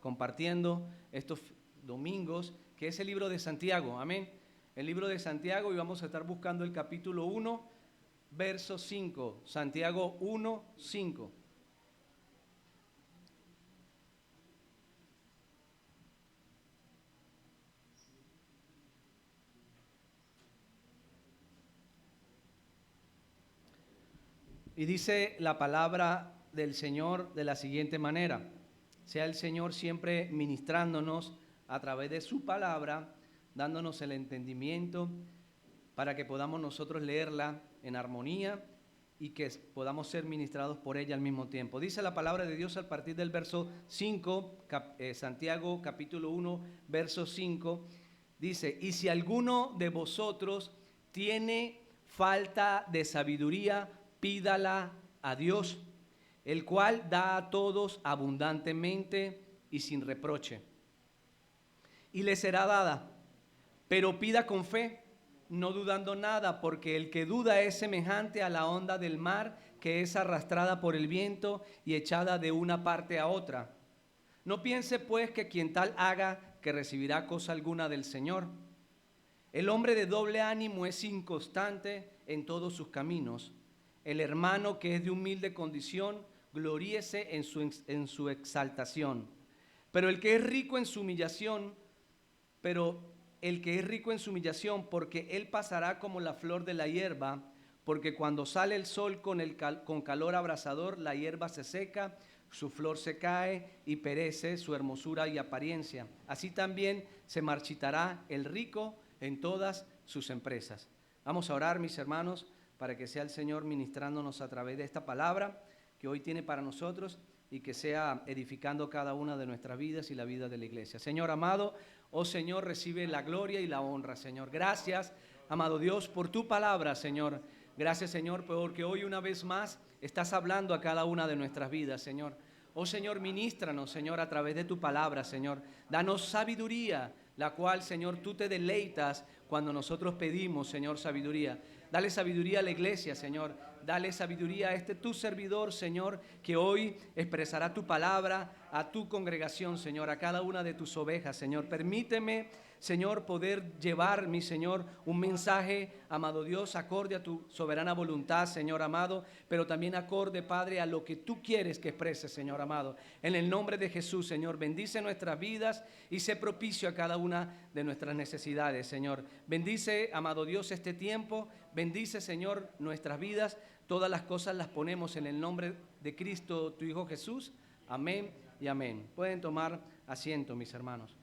compartiendo estos domingos, que es el libro de Santiago, amén. El libro de Santiago, y vamos a estar buscando el capítulo 1, verso 5, Santiago 1, 5. Y dice la palabra del Señor de la siguiente manera: sea el Señor siempre ministrándonos a través de su palabra, dándonos el entendimiento para que podamos nosotros leerla en armonía y que podamos ser ministrados por ella al mismo tiempo. Dice la palabra de Dios a partir del verso 5, Santiago capítulo 1, verso 5, dice: y si alguno de vosotros tiene falta de sabiduría, pídala a Dios, el cual da a todos abundantemente y sin reproche, y le será dada. Pero pida con fe, no dudando nada, porque el que duda es semejante a la onda del mar, que es arrastrada por el viento y echada de una parte a otra. No piense pues que quien tal haga, que recibirá cosa alguna del Señor. El hombre de doble ánimo es inconstante en todos sus caminos. El hermano que es de humilde condición, gloríese en su exaltación. Pero el que es rico en su humillación, porque él pasará como la flor de la hierba, porque cuando sale el sol con calor abrasador, la hierba se seca, su flor se cae y perece su hermosura y apariencia. Así también se marchitará el rico en todas sus empresas. Vamos a orar, mis hermanos, para que sea el Señor ministrándonos a través de esta palabra que hoy tiene para nosotros y que sea edificando cada una de nuestras vidas y la vida de la iglesia. Señor amado, oh Señor, recibe la gloria y la honra, Señor. Gracias, amado Dios, por tu palabra, Señor. Gracias, Señor, porque hoy una vez más estás hablando a cada una de nuestras vidas, Señor. Oh Señor, ministranos, Señor, a través de tu palabra, Señor. Danos sabiduría, la cual, Señor, tú te deleitas cuando nosotros pedimos, Señor, sabiduría. Dale sabiduría a la iglesia, Señor. Dale sabiduría a tu servidor, Señor, que hoy expresará tu palabra a tu congregación, Señor, a cada una de tus ovejas, Señor. Permíteme, Señor, poder llevar, mi Señor, un mensaje, amado Dios, acorde a tu soberana voluntad, Señor amado, pero también acorde, Padre, a lo que tú quieres que exprese, Señor amado. En el nombre de Jesús, Señor, bendice nuestras vidas y sé propicio a cada una de nuestras necesidades, Señor. Bendice, amado Dios, este tiempo. Bendice, Señor, nuestras vidas. Todas las cosas las ponemos en el nombre de Cristo, tu Hijo Jesús. Amén y amén. Pueden tomar asiento, mis hermanos.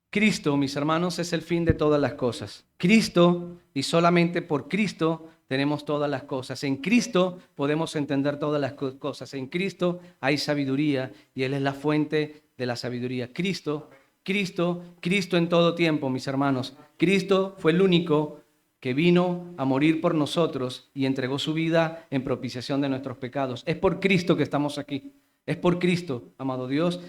Cristo, mis hermanos, es el fin de todas las cosas. Cristo, y solamente por Cristo tenemos todas las cosas. En Cristo podemos entender todas las cosas. En Cristo hay sabiduría y Él es la fuente de la sabiduría. Cristo en todo tiempo, mis hermanos. Cristo fue el único que vino a morir por nosotros y entregó su vida en propiciación de nuestros pecados. Es por Cristo que estamos aquí. Es por Cristo, amado Dios,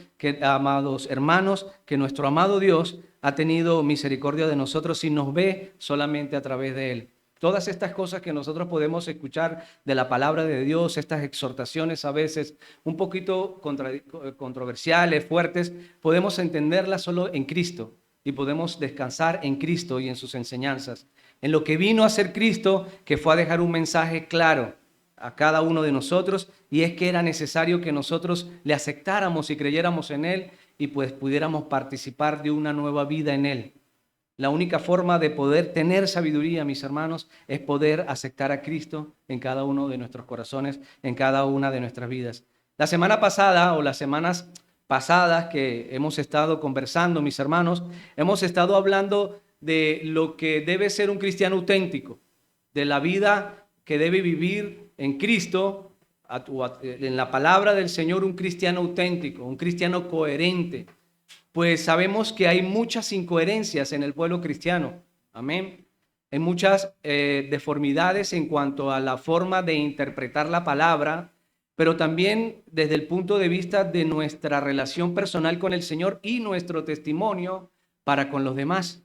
amados hermanos, que nuestro amado Dios ha tenido misericordia de nosotros y nos ve solamente a través de Él. Todas estas cosas que nosotros podemos escuchar de la palabra de Dios, estas exhortaciones a veces un poquito controversiales, fuertes, podemos entenderlas solo en Cristo y podemos descansar en Cristo y en sus enseñanzas. En lo que vino a ser Cristo, que fue a dejar un mensaje claro a cada uno de nosotros, y es que era necesario que nosotros le aceptáramos y creyéramos en Él y pues pudiéramos participar de una nueva vida en Él. La única forma de poder tener sabiduría, mis hermanos, es poder aceptar a Cristo en cada uno de nuestros corazones, en cada una de nuestras vidas. La semana pasada o las semanas pasadas que hemos estado conversando, mis hermanos, hemos estado hablando de lo que debe ser un cristiano auténtico, de la vida que debe vivir en Cristo, en la palabra del Señor, un cristiano auténtico, un cristiano coherente. Pues sabemos que hay muchas incoherencias en el pueblo cristiano. Amén. Hay muchas deformidades en cuanto a la forma de interpretar la palabra, pero también desde el punto de vista de nuestra relación personal con el Señor y nuestro testimonio para con los demás.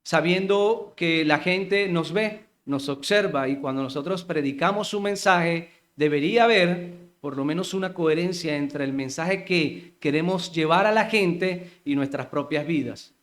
Sabiendo que la gente nos ve, nos observa, y cuando nosotros predicamos su mensaje, debería ver por lo menos una coherencia entre el mensaje que queremos llevar a la gente y nuestras propias vidas.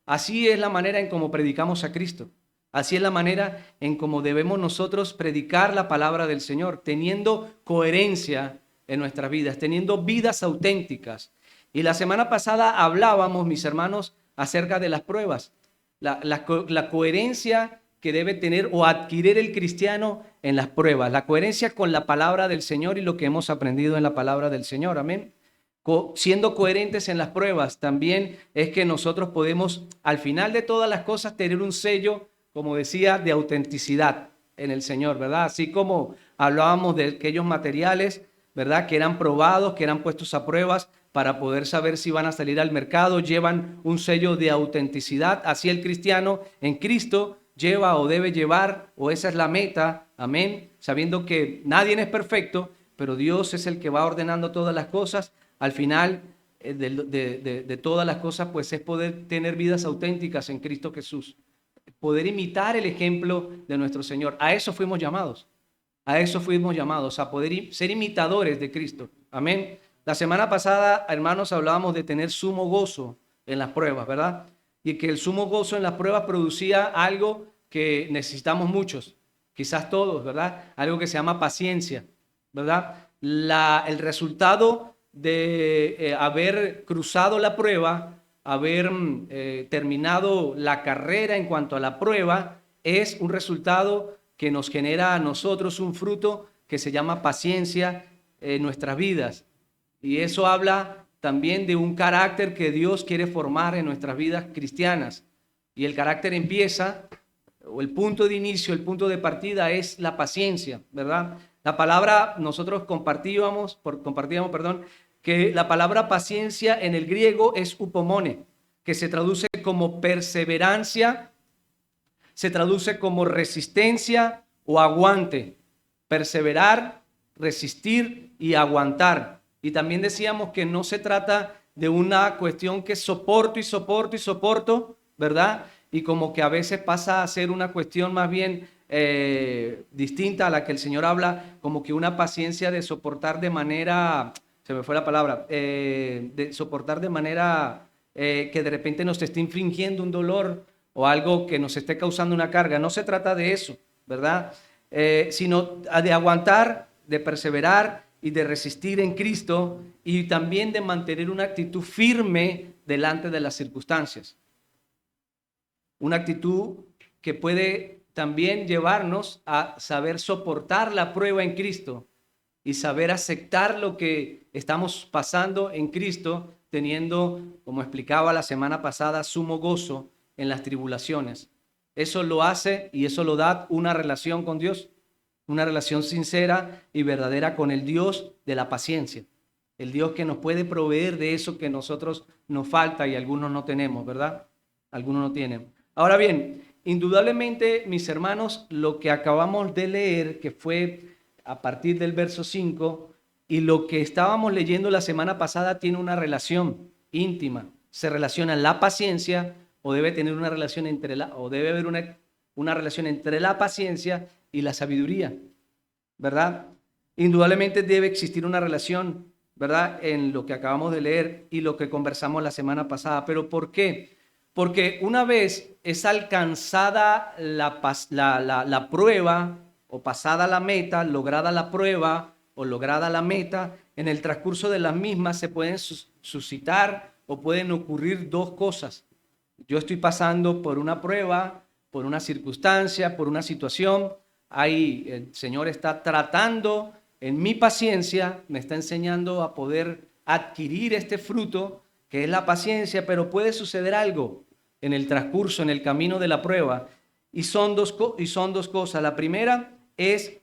Así es la manera en cómo predicamos a Cristo. Así es la manera en cómo debemos nosotros predicar la palabra del Señor, teniendo coherencia en nuestras vidas, teniendo vidas auténticas. Y la semana pasada hablábamos, mis hermanos, acerca de las pruebas, la coherencia que debe tener o adquirir el cristiano en las pruebas, la coherencia con la palabra del Señor y lo que hemos aprendido en la palabra del Señor. Amén. Siendo coherentes en las pruebas, también es que nosotros podemos, al final de todas las cosas, tener un sello, como decía, de autenticidad en el Señor, ¿verdad? Así como hablábamos de aquellos materiales, ¿verdad? Que eran probados, que eran puestos a pruebas para poder saber si van a salir al mercado, llevan un sello de autenticidad. Así el cristiano en Cristo lleva o debe llevar, o esa es la meta, amén, sabiendo que nadie es perfecto, pero Dios es el que va ordenando todas las cosas. Al final de todas las cosas, pues es poder tener vidas auténticas en Cristo Jesús, poder imitar el ejemplo de nuestro Señor. A eso fuimos llamados, a poder ser imitadores de Cristo, amén. La semana pasada, hermanos, hablábamos de tener sumo gozo en las pruebas, ¿verdad? Y que el sumo gozo en las pruebas producía algo que necesitamos muchos, quizás todos, ¿verdad? Algo que se llama paciencia, ¿verdad? El resultado de haber cruzado la prueba, haber terminado la carrera en cuanto a la prueba, es un resultado que nos genera a nosotros un fruto que se llama paciencia en nuestras vidas. Y eso habla también de un carácter que Dios quiere formar en nuestras vidas cristianas. Y el carácter empieza, o el punto de inicio, el punto de partida es la paciencia, ¿verdad? La palabra, nosotros compartíamos, que la palabra paciencia en el griego es upomone, que se traduce como perseverancia, se traduce como resistencia o aguante. Perseverar, resistir y aguantar. Y también decíamos que no se trata de una cuestión que soporto y soporto y soporto, ¿verdad? Y como que a veces pasa a ser una cuestión más bien distinta a la que el Señor habla, como que una paciencia de soportar de manera, se me fue la palabra, de soportar de manera que de repente nos esté infringiendo un dolor o algo que nos esté causando una carga. No se trata de eso, ¿verdad? Sino de aguantar, de perseverar y de resistir en Cristo, y también de mantener una actitud firme delante de las circunstancias. Una actitud que puede también llevarnos a saber soportar la prueba en Cristo y saber aceptar lo que estamos pasando en Cristo, teniendo, como explicaba la semana pasada, sumo gozo en las tribulaciones. Eso lo hace y eso lo da una relación con Dios. Una relación sincera y verdadera con el Dios de la paciencia. El Dios que nos puede proveer de eso que nosotros nos falta y algunos no tenemos, ¿verdad? Algunos no tienen. Ahora bien, indudablemente, mis hermanos, lo que acabamos de leer, que fue a partir del verso 5, y lo que estábamos leyendo la semana pasada tiene una relación íntima. Se relaciona la paciencia, o debe tener una relación o debe haber una relación entre la paciencia y la sabiduría, ¿verdad? Indudablemente debe existir una relación, ¿verdad? En lo que acabamos de leer y lo que conversamos la semana pasada. ¿Pero por qué? Porque una vez es alcanzada la prueba o pasada la meta, lograda la prueba o lograda la meta, en el transcurso de las mismas se pueden suscitar o pueden ocurrir dos cosas. Yo estoy pasando por una prueba, por una circunstancia, por una situación. Ahí el Señor está tratando en mi paciencia, me está enseñando a poder adquirir este fruto que es la paciencia, pero puede suceder algo en el transcurso, en el camino de la prueba, y son dos cosas. La primera es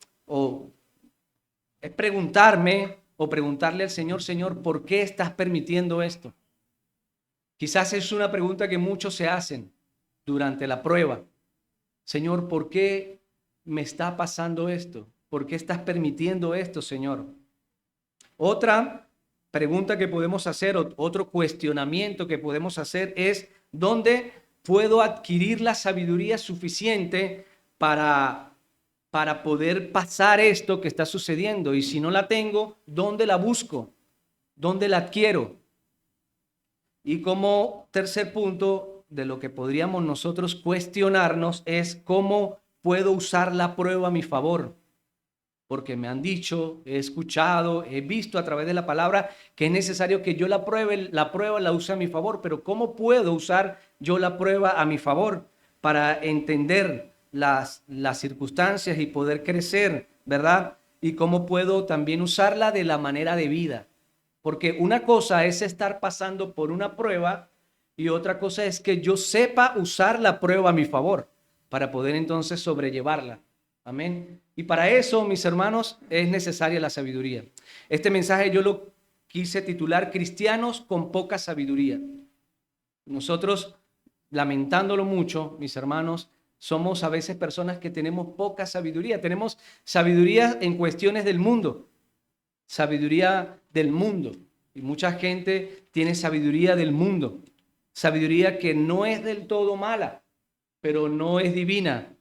preguntarme o preguntarle al Señor, Señor, ¿por qué estás permitiendo esto? Quizás es una pregunta que muchos se hacen durante la prueba. Señor, ¿por qué me está pasando esto? ¿Por qué estás permitiendo esto, Señor? Otra pregunta que podemos hacer, otro cuestionamiento que podemos hacer es, ¿dónde puedo adquirir la sabiduría suficiente para para poder pasar esto que está sucediendo. Y si no la tengo, ¿dónde la busco? ¿Dónde la adquiero? Y como tercer punto de lo que podríamos nosotros cuestionarnos es cómo puedo usar la prueba a mi favor. Porque me han dicho, he escuchado, he visto a través de la palabra que es necesario que yo la prueba la use a mi favor, pero ¿cómo puedo usar yo la prueba a mi favor para entender las circunstancias y poder crecer, ¿verdad? Y cómo puedo también usarla de la manera de vida. Porque una cosa es estar pasando por una prueba y otra cosa es que yo sepa usar la prueba a mi favor para poder entonces sobrellevarla. Amén. Y para eso, mis hermanos, es necesaria la sabiduría. Este mensaje yo lo quise titular Cristianos con poca sabiduría. Nosotros, lamentándolo mucho, mis hermanos, somos a veces personas que tenemos poca sabiduría. Tenemos sabiduría en cuestiones del mundo, sabiduría del mundo. Y mucha gente tiene sabiduría del mundo, sabiduría que no es del todo mala, pero no es divina.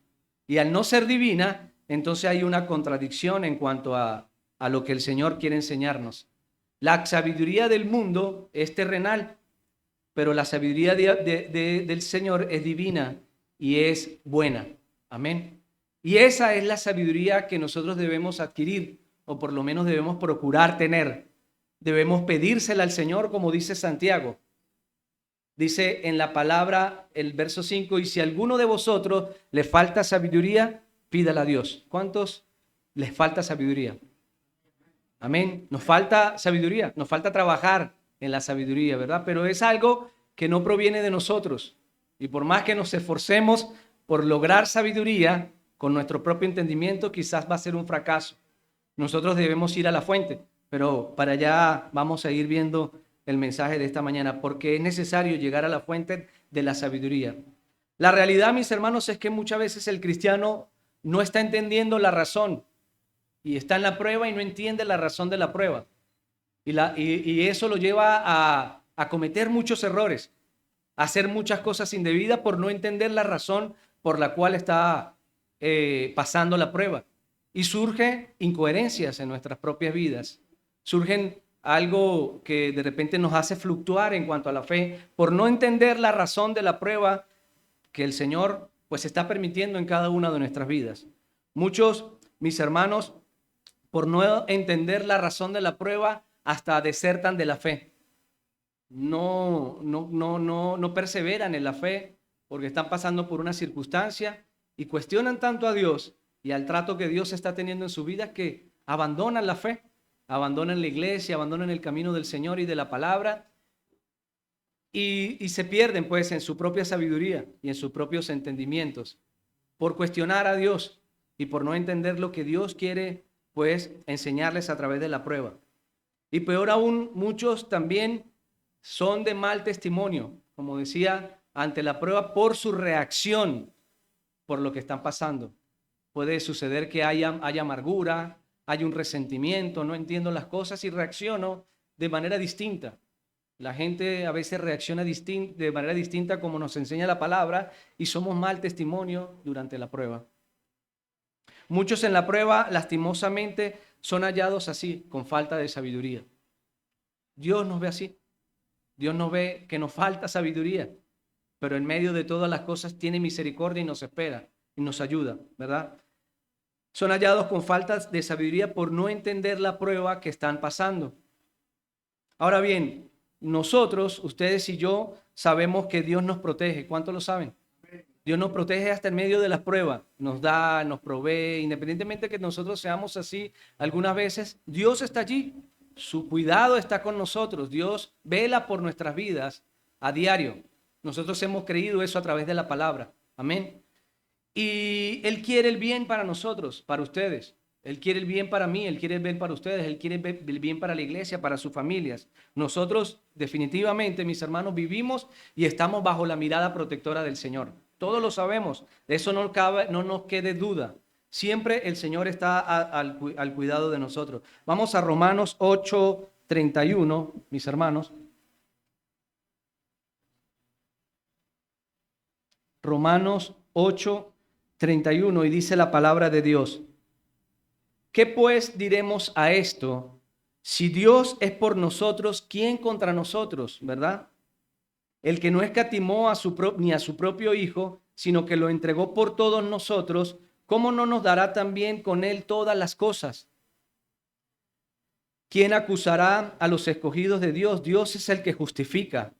Y al no ser divina, entonces hay una contradicción en cuanto a lo que el Señor quiere enseñarnos. La sabiduría del mundo es terrenal, pero la sabiduría del Señor es divina y es buena. Amén. Y esa es la sabiduría que nosotros debemos adquirir, o por lo menos debemos procurar tener. Debemos pedírsela al Señor, como dice Santiago. Dice en la palabra, el verso 5, y si a alguno de vosotros le falta sabiduría, pídala a Dios. ¿Cuántos les falta sabiduría? Amén. Nos falta sabiduría, nos falta trabajar en la sabiduría, ¿verdad? Pero es algo que no proviene de nosotros. Y por más que nos esforcemos por lograr sabiduría con nuestro propio entendimiento, quizás va a ser un fracaso. Nosotros debemos ir a la fuente, pero para allá vamos a ir viendo el mensaje de esta mañana, porque es necesario llegar a la fuente de la sabiduría. La realidad, mis hermanos, es que muchas veces el cristiano no está entendiendo la razón y está en la prueba y no entiende la razón de la prueba. Y eso lo lleva a cometer muchos errores, a hacer muchas cosas indebidas por no entender la razón por la cual está pasando la prueba. Y surgen incoherencias en nuestras propias vidas. Surgen algo que de repente nos hace fluctuar en cuanto a la fe por no entender la razón de la prueba que el Señor pues está permitiendo en cada una de nuestras vidas. Muchos, mis hermanos, por no entender la razón de la prueba, hasta desertan de la fe. No perseveran en la fe porque están pasando por una circunstancia y cuestionan tanto a Dios y al trato que Dios está teniendo en su vida que abandonan la fe, abandonan la iglesia, abandonan el camino del Señor y de la palabra y se pierden pues en su propia sabiduría y en sus propios entendimientos por cuestionar a Dios y por no entender lo que Dios quiere pues enseñarles a través de la prueba. Y peor aún, muchos también son de mal testimonio, como decía, ante la prueba por su reacción por lo que están pasando. Puede suceder que haya amargura, haya un resentimiento, no entiendo las cosas y reacciono de manera distinta. La gente a veces reacciona de manera distinta como nos enseña la palabra y somos mal testimonio durante la prueba. Muchos en la prueba, lastimosamente, son hallados así, con falta de sabiduría. Dios nos ve así. Dios nos ve que nos falta sabiduría, pero en medio de todas las cosas tiene misericordia y nos espera y nos ayuda, ¿verdad? Son hallados con falta de sabiduría por no entender la prueba que están pasando. Ahora bien, nosotros, ustedes y yo, sabemos que Dios nos protege. ¿Cuántos lo saben? Dios nos protege hasta en medio de las pruebas, nos da, nos provee, independientemente de que nosotros seamos así algunas veces, Dios está allí, su cuidado está con nosotros, Dios vela por nuestras vidas a diario. Nosotros hemos creído eso a través de la palabra, amén. Y Él quiere el bien para nosotros, para ustedes. Él quiere el bien para mí, Él quiere el bien para ustedes, Él quiere el bien para la iglesia, para sus familias. Nosotros definitivamente, mis hermanos, vivimos y estamos bajo la mirada protectora del Señor. Todos lo sabemos, de eso no nos quede duda. Siempre el Señor está al cuidado de nosotros. Vamos a Romanos 8:31, mis hermanos. Romanos 8, 31 y dice la palabra de Dios: ¿qué pues diremos a esto? Si Dios es por nosotros, ¿quién contra nosotros? ¿Verdad? El que no escatimó ni a su propio Hijo, sino que lo entregó por todos nosotros, ¿cómo no nos dará también con él todas las cosas? ¿Quién acusará a los escogidos de Dios? Dios es el que justifica.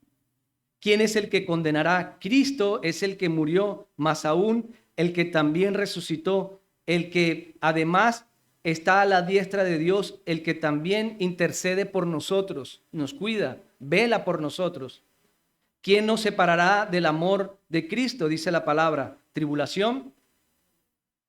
¿Quién es el que condenará? Cristo es el que murió, más aún el que también resucitó, el que además está a la diestra de Dios, el que también intercede por nosotros, nos cuida, vela por nosotros. ¿Quién nos separará del amor de Cristo? Dice la palabra. ¿Tribulación?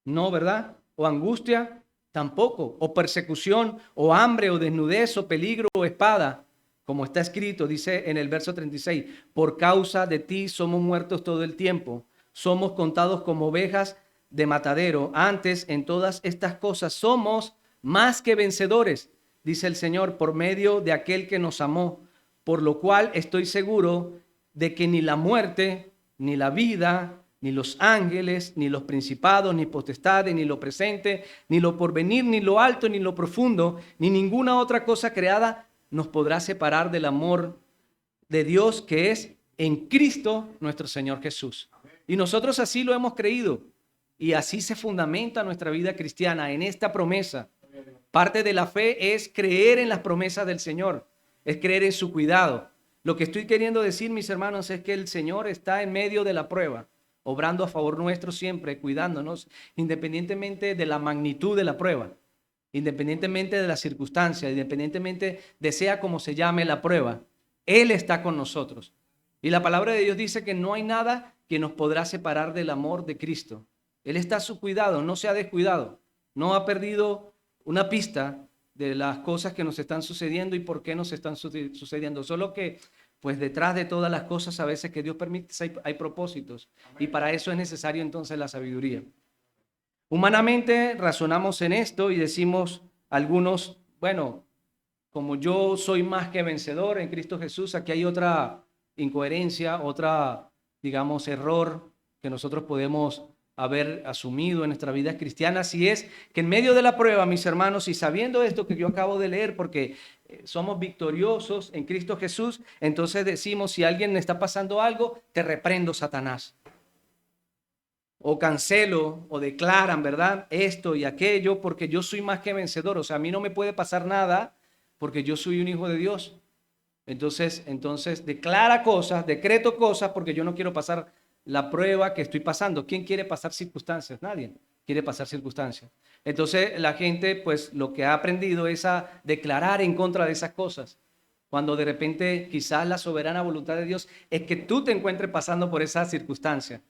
No, ¿verdad? ¿O angustia? Tampoco. ¿O persecución? ¿O hambre? ¿O desnudez? ¿O peligro? ¿O espada? Como está escrito, dice en el verso 36, por causa de ti somos muertos todo el tiempo. Somos contados como ovejas de matadero. Antes, en todas estas cosas, somos más que vencedores, dice el Señor, por medio de aquel que nos amó. Por lo cual estoy seguro de que ni la muerte, ni la vida, ni los ángeles, ni los principados, ni potestades, ni lo presente, ni lo porvenir, ni lo alto, ni lo profundo, ni ninguna otra cosa creada nos podrá separar del amor de Dios que es en Cristo nuestro Señor Jesús. Y nosotros así lo hemos creído y así se fundamenta nuestra vida cristiana en esta promesa. Parte de la fe es creer en las promesas del Señor, es creer en su cuidado. Lo que estoy queriendo decir, mis hermanos, es que el Señor está en medio de la prueba, obrando a favor nuestro siempre, cuidándonos, independientemente de la magnitud de la prueba, independientemente de la circunstancia, independientemente de sea como se llame la prueba. Él está con nosotros. Y la palabra de Dios dice que no hay nada que nos podrá separar del amor de Cristo. Él está a su cuidado, no se ha descuidado, no ha perdido una pista de las cosas que nos están sucediendo y por qué nos están sucediendo. Solo que, pues detrás de todas las cosas a veces que Dios permite hay propósitos. Y para eso es necesario entonces la sabiduría. Humanamente razonamos en esto y decimos algunos, bueno, como yo soy más que vencedor en Cristo Jesús, aquí hay otra incoherencia, otra, digamos, error que nosotros podemos haber asumido en nuestra vida cristiana, si es que en medio de la prueba, mis hermanos, y sabiendo esto que yo acabo de leer, porque somos victoriosos en Cristo Jesús, entonces decimos, si a alguien le está pasando algo, te reprendo, Satanás. O cancelo o declaran, ¿verdad? Esto y aquello, porque yo soy más que vencedor. O sea, a mí no me puede pasar nada porque yo soy un hijo de Dios. Entonces declara cosas, decreto cosas porque yo no quiero pasar la prueba que estoy pasando. ¿Quién quiere pasar circunstancias? Nadie quiere pasar circunstancias. Entonces la gente, pues lo que ha aprendido es a declarar en contra de esas cosas. Cuando de repente quizás la soberana voluntad de Dios es que tú te encuentres pasando por esa circunstancia.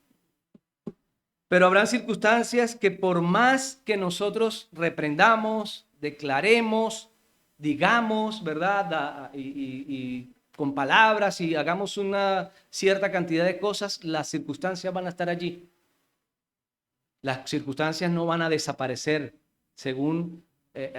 Pero habrán circunstancias que por más que nosotros reprendamos, declaremos, digamos, ¿verdad? Y con palabras y hagamos una cierta cantidad de cosas, las circunstancias van a estar allí. Las circunstancias no van a desaparecer según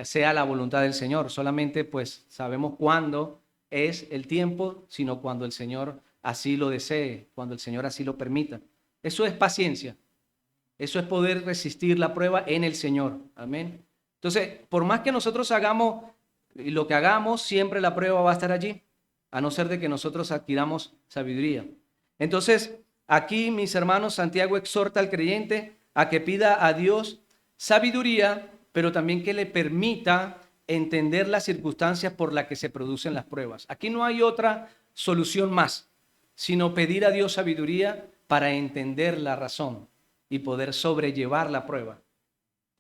sea la voluntad del Señor. Solamente pues sabemos cuándo es el tiempo, sino cuando el Señor así lo desee, cuando el Señor así lo permita. Eso es paciencia. Eso es poder resistir la prueba en el Señor. Amén. Entonces, por más que nosotros hagamos lo que hagamos, siempre la prueba va a estar allí, a no ser de que nosotros adquiramos sabiduría. Entonces, aquí, mis hermanos, Santiago exhorta al creyente a que pida a Dios sabiduría, pero también que le permita entender las circunstancias por las que se producen las pruebas. Aquí no hay otra solución más, sino pedir a Dios sabiduría para entender la razón y poder sobrellevar la prueba.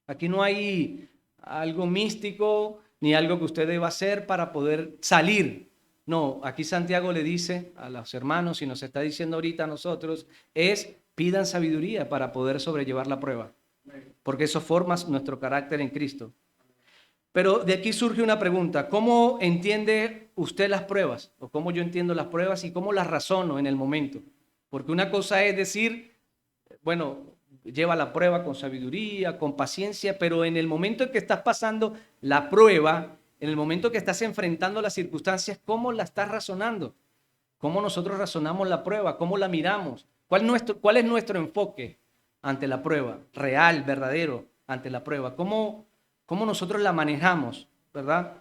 Aquí no hay algo místico ni algo que usted deba hacer para poder salir. No, aquí Santiago le dice a los hermanos y nos está diciendo ahorita a nosotros es pidan sabiduría para poder sobrellevar la prueba, porque eso forma nuestro carácter en Cristo. Pero de aquí surge una pregunta, ¿cómo entiende usted las pruebas? O cómo yo entiendo las pruebas y cómo las razono en el momento. Porque una cosa es decir, bueno, lleva la prueba con sabiduría, con paciencia, pero en el momento en que estás pasando la prueba, en el momento que estás enfrentando las circunstancias, ¿cómo la estás razonando? ¿Cómo nosotros razonamos la prueba? ¿Cómo la miramos? ¿Cuál es nuestro enfoque? ante la prueba, real, verdadero ante la prueba. ¿Cómo nosotros la manejamos, verdad?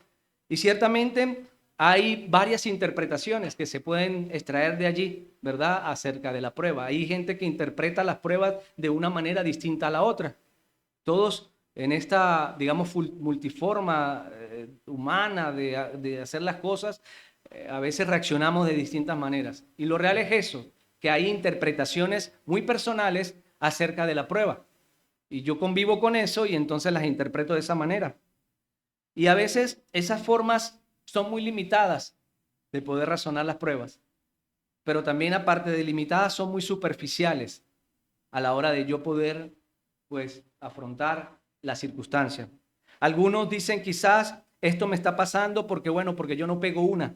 Y ciertamente hay varias interpretaciones que se pueden extraer de allí, ¿verdad? Acerca de la prueba. Hay gente que interpreta las pruebas de una manera distinta a la otra. Todos en esta, digamos, multiforma humana de hacer las cosas, a veces reaccionamos de distintas maneras. Y lo real es eso, que hay interpretaciones muy personales acerca de la prueba. Y yo convivo con eso y entonces las interpreto de esa manera. Y a veces esas formas son muy limitadas de poder razonar las pruebas, pero también aparte de limitadas son muy superficiales a la hora de yo poder, pues, afrontar la circunstancia. Algunos dicen quizás esto me está pasando porque, bueno, porque yo no pego una.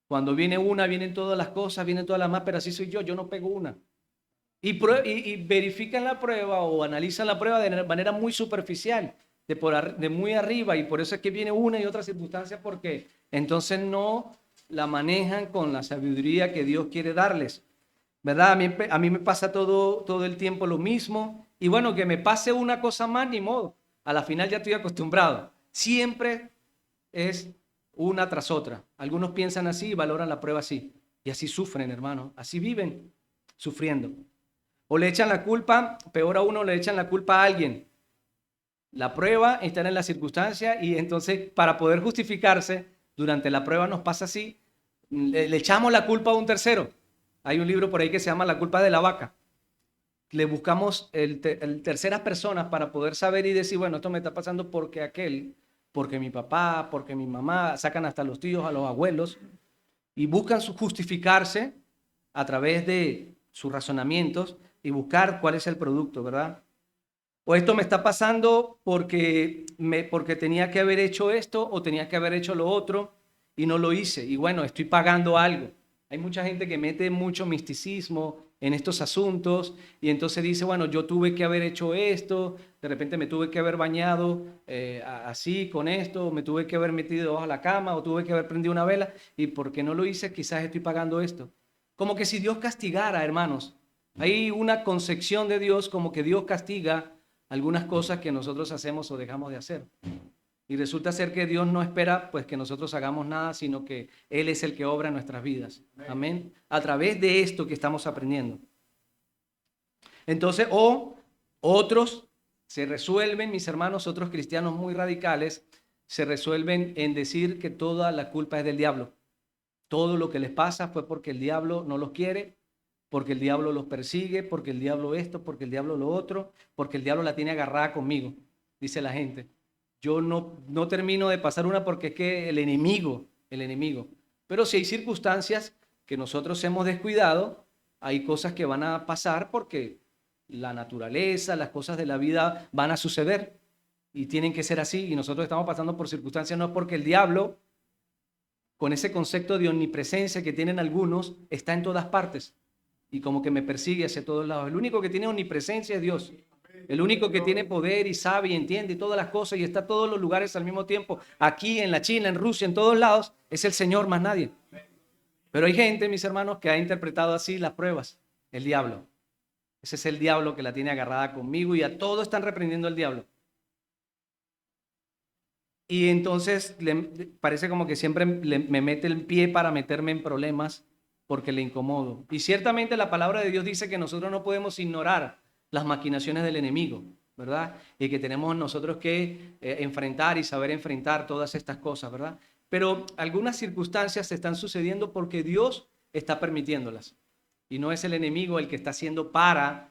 Cuando viene una, vienen todas las cosas, vienen todas las más, pero así soy yo no pego una. Y verifican la prueba o analizan la prueba de manera muy superficial, de muy arriba, y por eso es que viene una y otra circunstancia, porque entonces no la manejan con la sabiduría que Dios quiere darles. ¿Verdad? A mí me pasa todo el tiempo lo mismo, y bueno, que me pase una cosa más, ni modo. A la final ya estoy acostumbrado. Siempre es una tras otra. Algunos piensan así y valoran la prueba así. Y así sufren, hermano. Así viven, sufriendo. O le echan la culpa, peor aún, le echan la culpa a alguien. La prueba está en la circunstancia y entonces para poder justificarse, durante la prueba nos pasa así, le echamos la culpa a un tercero. Hay un libro por ahí que se llama La culpa de la vaca. Le buscamos el terceras personas para poder saber y decir, bueno, esto me está pasando porque aquel, porque mi papá, porque mi mamá, sacan hasta los tíos, a los abuelos, y buscan justificarse a través de sus razonamientos y buscar cuál es el producto, ¿verdad? O esto me está pasando porque tenía que haber hecho esto o tenía que haber hecho lo otro y no lo hice. Y bueno, estoy pagando algo. Hay mucha gente que mete mucho misticismo en estos asuntos y entonces dice, bueno, yo tuve que haber hecho esto, de repente me tuve que haber bañado así con esto, me tuve que haber metido debajo de la cama o tuve que haber prendido una vela y porque no lo hice, quizás estoy pagando esto. Como que si Dios castigara, hermanos. Hay una concepción de Dios como que Dios castiga algunas cosas que nosotros hacemos o dejamos de hacer. Y resulta ser que Dios no espera pues que nosotros hagamos nada, sino que Él es el que obra en nuestras vidas. Amén. A través de esto que estamos aprendiendo. Entonces, otros se resuelven, mis hermanos, otros cristianos muy radicales, se resuelven en decir que toda la culpa es del diablo. Todo lo que les pasa fue porque el diablo no los quiere, porque el diablo los persigue, porque el diablo esto, porque el diablo lo otro, porque el diablo la tiene agarrada conmigo, dice la gente. Yo no termino de pasar una porque es que el enemigo. Pero si hay circunstancias que nosotros hemos descuidado, hay cosas que van a pasar porque la naturaleza, las cosas de la vida van a suceder y tienen que ser así. Y nosotros estamos pasando por circunstancias no porque el diablo, con ese concepto de omnipresencia que tienen algunos, está en todas partes y como que me persigue hacia todos lados. El único que tiene omnipresencia es Dios. El único que tiene poder y sabe y entiende y todas las cosas y está en todos los lugares al mismo tiempo, aquí, en la China, en Rusia, en todos lados, es el Señor, más nadie. Pero hay gente, mis hermanos, que ha interpretado así las pruebas. El diablo. Ese es el diablo que la tiene agarrada conmigo y a todos están reprendiendo al diablo. Y entonces parece como que siempre me mete el pie para meterme en problemas porque le incomodo. Y ciertamente la palabra de Dios dice que nosotros no podemos ignorar las maquinaciones del enemigo, ¿verdad? Y que tenemos nosotros que enfrentar y saber enfrentar todas estas cosas, ¿verdad? Pero algunas circunstancias se están sucediendo porque Dios está permitiéndolas. Y no es el enemigo el que está haciendo para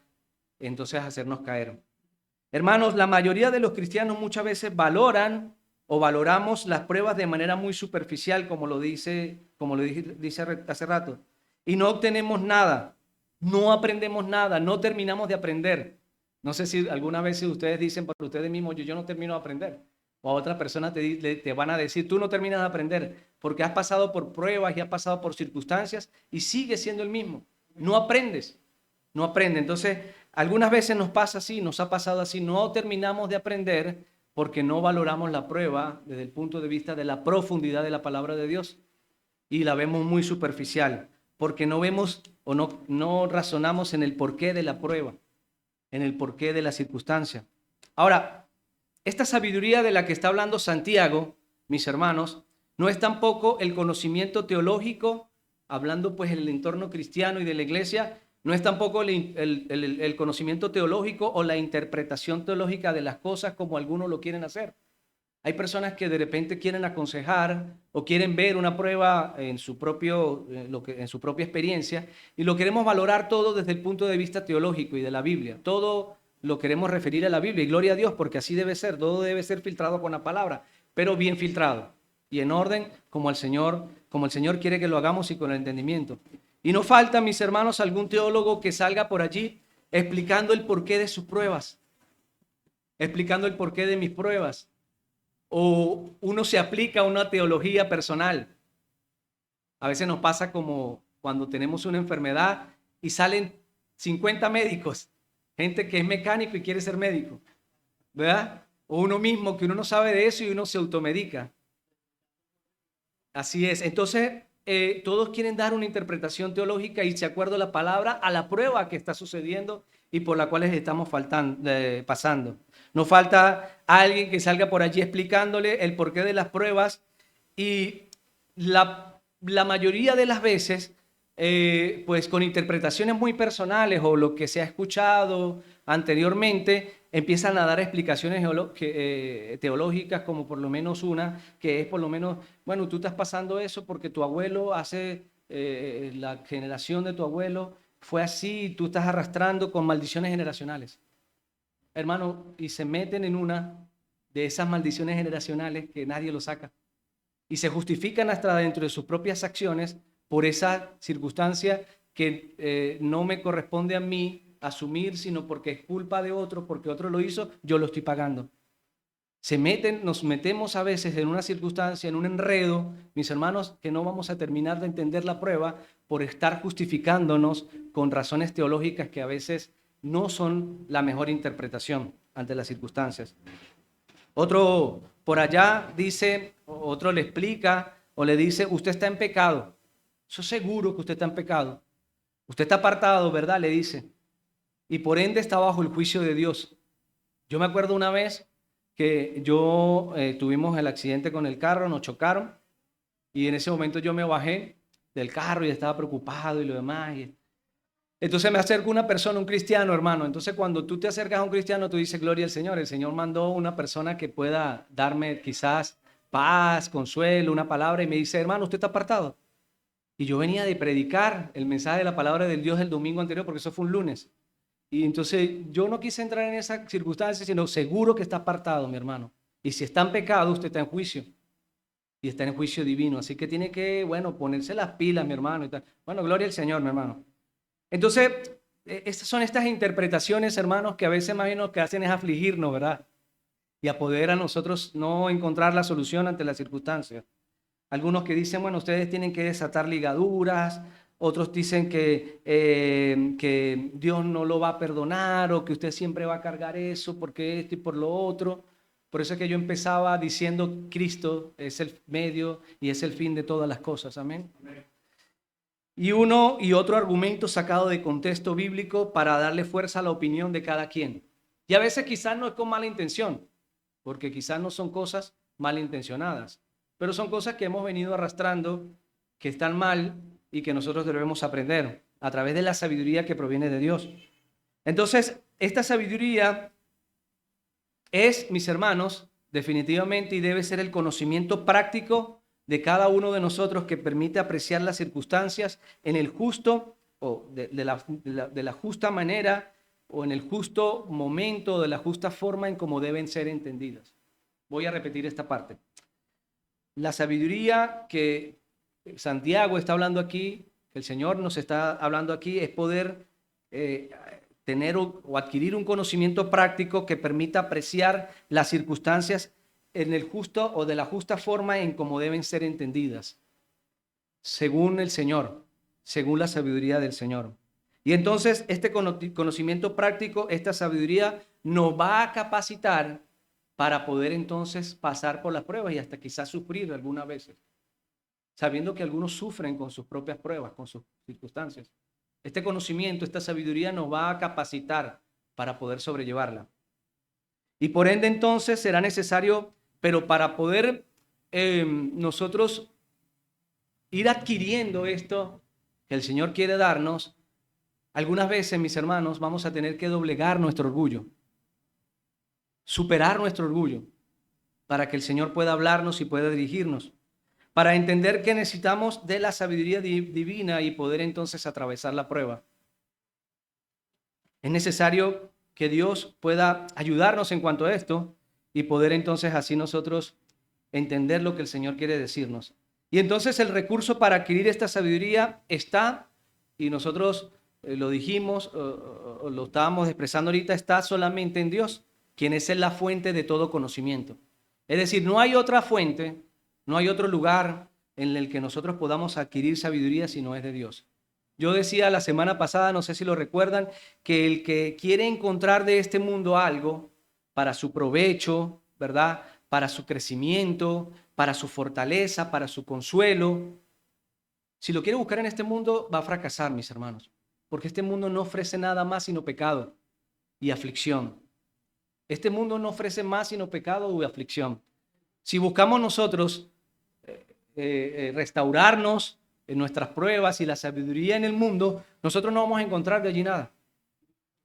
entonces hacernos caer. Hermanos, la mayoría de los cristianos muchas veces valoran o valoramos las pruebas de manera muy superficial, como lo dice hace rato, y no obtenemos nada, no aprendemos nada, no terminamos de aprender. No sé si alguna vez ustedes dicen por ustedes mismos, yo no termino de aprender, o a otra persona te van a decir, tú no terminas de aprender, porque has pasado por pruebas y has pasado por circunstancias y sigues siendo el mismo, no aprendes. No aprende. Entonces, algunas veces nos pasa así, nos ha pasado así, no terminamos de aprender porque no valoramos la prueba desde el punto de vista de la profundidad de la palabra de Dios y la vemos muy superficial, porque no vemos o no razonamos en el porqué de la prueba. en el porqué de la circunstancia. Ahora, esta sabiduría de la que está hablando Santiago, mis hermanos, no es tampoco el conocimiento teológico, hablando pues en el entorno cristiano y de la iglesia, no es tampoco el conocimiento teológico o la interpretación teológica de las cosas como algunos lo quieren hacer. Hay personas que de repente quieren aconsejar o quieren ver una prueba en su en su propia experiencia y lo queremos valorar todo desde el punto de vista teológico y de la Biblia. Todo lo queremos referir a la Biblia y gloria a Dios porque así debe ser. Todo debe ser filtrado con la palabra, pero bien filtrado y en orden como el Señor quiere que lo hagamos y con el entendimiento. Y no falta, mis hermanos, algún teólogo que salga por allí explicando el porqué de sus pruebas, explicando el porqué de mis pruebas. O uno se aplica a una teología personal. A veces nos pasa como cuando tenemos una enfermedad y salen 50 médicos, gente que es mecánico y quiere ser médico, ¿verdad? O uno mismo que uno no sabe de eso y uno se automedica. Así es. Entonces, todos quieren dar una interpretación teológica y se acuerda la palabra a la prueba que está sucediendo y por la cual estamos pasando. No falta alguien que salga por allí explicándole el porqué de las pruebas y la mayoría de las veces, pues con interpretaciones muy personales o lo que se ha escuchado anteriormente, empiezan a dar explicaciones teológicas, como por lo menos una, que es por lo menos, bueno, tú estás pasando eso porque tu abuelo la generación de tu abuelo fue así y tú estás arrastrando con maldiciones generacionales. Hermano, y se meten en una de esas maldiciones generacionales que nadie lo saca. Y se justifican hasta dentro de sus propias acciones por esa circunstancia que no me corresponde a mí asumir, sino porque es culpa de otro, porque otro lo hizo, yo lo estoy pagando. Nos metemos a veces en una circunstancia, en un enredo, mis hermanos, que no vamos a terminar de entender la prueba por estar justificándonos con razones teológicas que a veces no son la mejor interpretación ante las circunstancias. Otro por allá dice, otro le explica o le dice, usted está en pecado. Eso es seguro que usted está en pecado. Usted está apartado, ¿verdad? Le dice. Y por ende está bajo el juicio de Dios. Yo me acuerdo una vez que tuvimos el accidente con el carro, nos chocaron y en ese momento yo me bajé del carro y estaba preocupado y lo demás. Entonces me acerca una persona, un cristiano, hermano. Entonces cuando tú te acercas a un cristiano, tú dices, gloria al Señor. El Señor mandó una persona que pueda darme quizás paz, consuelo, una palabra y me dice, hermano, ¿usted está apartado? Y yo venía de predicar el mensaje de la palabra del Dios el domingo anterior, porque eso fue un lunes. Y entonces yo no quise entrar en esa circunstancia, sino seguro que está apartado, mi hermano. Y si está en pecado, usted está en juicio. Y está en juicio divino. Así que tiene que, bueno, ponerse las pilas, mi hermano. Y tal. Bueno, gloria al Señor, mi hermano. Entonces, estas interpretaciones, hermanos, que a veces más bien lo que hacen es afligirnos, ¿verdad? Y a poder a nosotros no encontrar la solución ante las circunstancias. Algunos que dicen, bueno, ustedes tienen que desatar ligaduras, otros dicen que Dios no lo va a perdonar o que usted siempre va a cargar eso porque esto y por lo otro. Por eso es que yo empezaba diciendo Cristo es el medio y es el fin de todas las cosas. Amén. Y uno y otro argumento sacado de contexto bíblico para darle fuerza a la opinión de cada quien. Y a veces quizás no es con mala intención, porque quizás no son cosas malintencionadas, pero son cosas que hemos venido arrastrando, que están mal y que nosotros debemos aprender a través de la sabiduría que proviene de Dios. Entonces, esta sabiduría es, mis hermanos, definitivamente y debe ser el conocimiento práctico de cada uno de nosotros que permite apreciar las circunstancias en el justo o de la justa manera o en el justo momento, de la justa forma en cómo deben ser entendidas. Voy a repetir esta parte. La sabiduría que Santiago está hablando aquí, que el Señor nos está hablando aquí, es poder tener o adquirir un conocimiento práctico que permita apreciar las circunstancias en el justo o de la justa forma en cómo deben ser entendidas, según el Señor, según la sabiduría del Señor. Y entonces este conocimiento práctico, esta sabiduría nos va a capacitar para poder entonces pasar por las pruebas y hasta quizás sufrir algunas veces, sabiendo que algunos sufren con sus propias pruebas, con sus circunstancias. Este conocimiento, esta sabiduría nos va a capacitar para poder sobrellevarla. Y por ende entonces será necesario, pero para poder nosotros ir adquiriendo esto que el Señor quiere darnos, algunas veces, mis hermanos, vamos a tener que doblegar nuestro orgullo, superar nuestro orgullo, para que el Señor pueda hablarnos y pueda dirigirnos, para entender que necesitamos de la sabiduría divina y poder entonces atravesar la prueba. Es necesario que Dios pueda ayudarnos en cuanto a esto y poder entonces así nosotros entender lo que el Señor quiere decirnos. Y entonces el recurso para adquirir esta sabiduría está, y nosotros lo dijimos, o lo estábamos expresando ahorita, está solamente en Dios, quien es la fuente de todo conocimiento. Es decir, no hay otra fuente, no hay otro lugar en el que nosotros podamos adquirir sabiduría si no es de Dios. Yo decía la semana pasada, no sé si lo recuerdan, que el que quiere encontrar de este mundo algo para su provecho, ¿verdad? Para su crecimiento, para su fortaleza, para su consuelo, si lo quiere buscar en este mundo, va a fracasar, mis hermanos, porque este mundo no ofrece nada más sino pecado y aflicción. Este mundo no ofrece más sino pecado y aflicción. Si buscamos nosotros restaurarnos en nuestras pruebas y la sabiduría en el mundo, nosotros no vamos a encontrar de allí nada.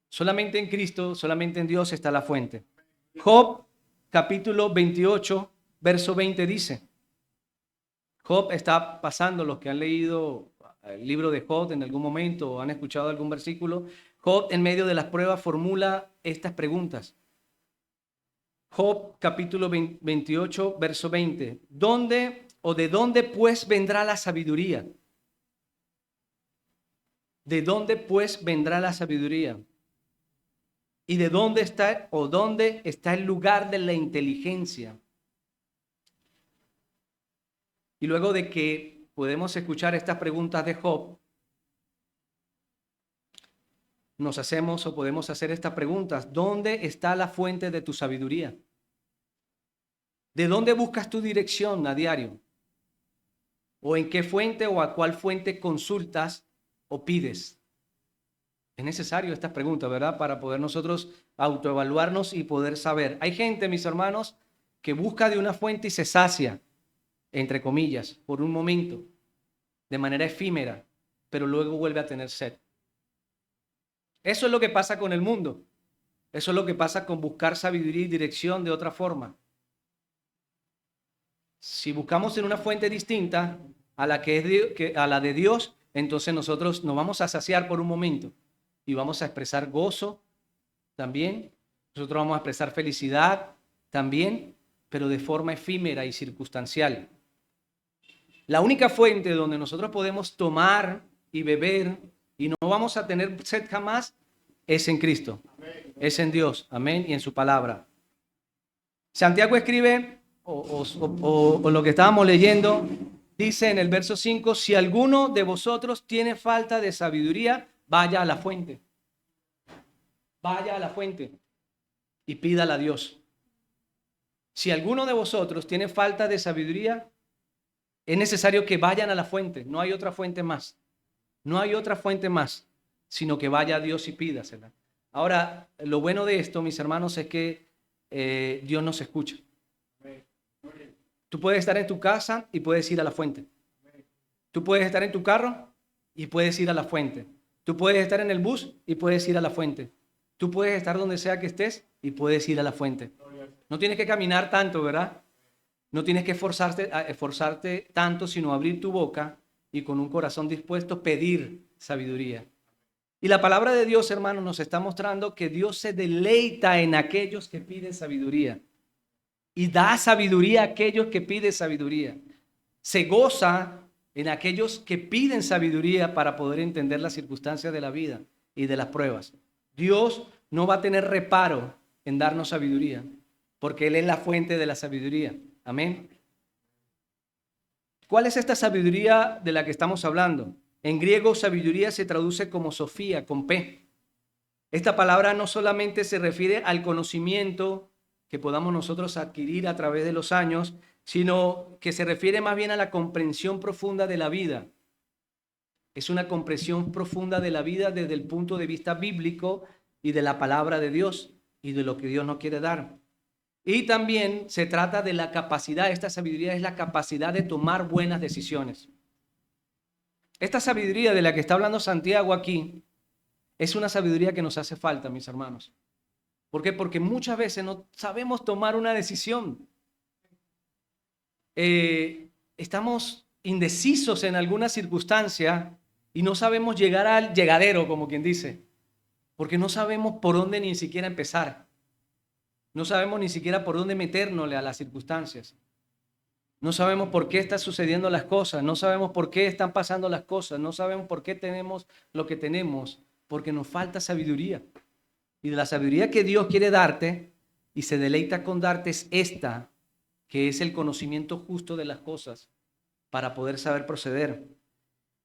Solamente en Cristo, solamente en Dios está la fuente. Job, capítulo 28, verso 20 dice, Job está pasando, los que han leído el libro de Job en algún momento o han escuchado algún versículo, Job en medio de las pruebas formula estas preguntas. Job capítulo 28, verso 20. ¿Dónde o de dónde pues vendrá la sabiduría? ¿De dónde pues vendrá la sabiduría? ¿Y de dónde está o dónde está el lugar de la inteligencia? Y luego de que podemos escuchar estas preguntas de Job, nos hacemos o podemos hacer estas preguntas. ¿Dónde está la fuente de tu sabiduría? ¿De dónde buscas tu dirección a diario? ¿O en qué fuente o a cuál fuente consultas o pides? Es necesario estas preguntas, ¿verdad? Para poder nosotros autoevaluarnos y poder saber. Hay gente, mis hermanos, que busca de una fuente y se sacia, entre comillas, por un momento, de manera efímera, pero luego vuelve a tener sed. Eso es lo que pasa con el mundo. Eso es lo que pasa con buscar sabiduría y dirección de otra forma. Si buscamos en una fuente distinta a la a la de Dios, entonces nosotros nos vamos a saciar por un momento y vamos a expresar gozo también. Nosotros vamos a expresar felicidad también, pero de forma efímera y circunstancial. La única fuente donde nosotros podemos tomar y beber y no vamos a tener sed jamás es en Cristo, es en Dios, amén, y en su palabra. Santiago escribe, o lo que estábamos leyendo, dice en el verso 5, si alguno de vosotros tiene falta de sabiduría, vaya a la fuente. Vaya a la fuente y pídala a Dios. Si alguno de vosotros tiene falta de sabiduría, es necesario que vayan a la fuente. No hay otra fuente más. No hay otra fuente más, sino que vaya a Dios y pídasela. Ahora, lo bueno de esto, mis hermanos, es que Dios nos escucha. Tú puedes estar en tu casa y puedes ir a la fuente. Tú puedes estar en tu carro y puedes ir a la fuente. Tú puedes estar en el bus y puedes ir a la fuente. Tú puedes estar donde sea que estés y puedes ir a la fuente. No tienes que caminar tanto, ¿verdad? No tienes que esforzarte tanto, sino abrir tu boca y con un corazón dispuesto pedir sabiduría. Y la palabra de Dios, hermanos, nos está mostrando que Dios se deleita en aquellos que piden sabiduría. Y da sabiduría a aquellos que piden sabiduría. Se goza en aquellos que piden sabiduría para poder entender las circunstancias de la vida y de las pruebas. Dios no va a tener reparo en darnos sabiduría, porque Él es la fuente de la sabiduría. Amén. ¿Cuál es esta sabiduría de la que estamos hablando? En griego, sabiduría se traduce como Sofía, con P. Esta palabra no solamente se refiere al conocimiento que podamos nosotros adquirir a través de los años, sino que se refiere más bien a la comprensión profunda de la vida. Es una comprensión profunda de la vida desde el punto de vista bíblico y de la palabra de Dios y de lo que Dios nos quiere dar. Y también se trata de la capacidad, esta sabiduría es la capacidad de tomar buenas decisiones. Esta sabiduría de la que está hablando Santiago aquí es una sabiduría que nos hace falta, mis hermanos. ¿Por qué? Porque muchas veces no sabemos tomar una decisión. Estamos indecisos en alguna circunstancia y no sabemos llegar al llegadero, como quien dice, porque no sabemos por dónde ni siquiera empezar. No sabemos ni siquiera por dónde metérnosle a las circunstancias. No sabemos por qué están sucediendo las cosas, no sabemos por qué están pasando las cosas, no sabemos por qué tenemos lo que tenemos, porque nos falta sabiduría. Y de la sabiduría que Dios quiere darte y se deleita con darte es esta, que es el conocimiento justo de las cosas para poder saber proceder.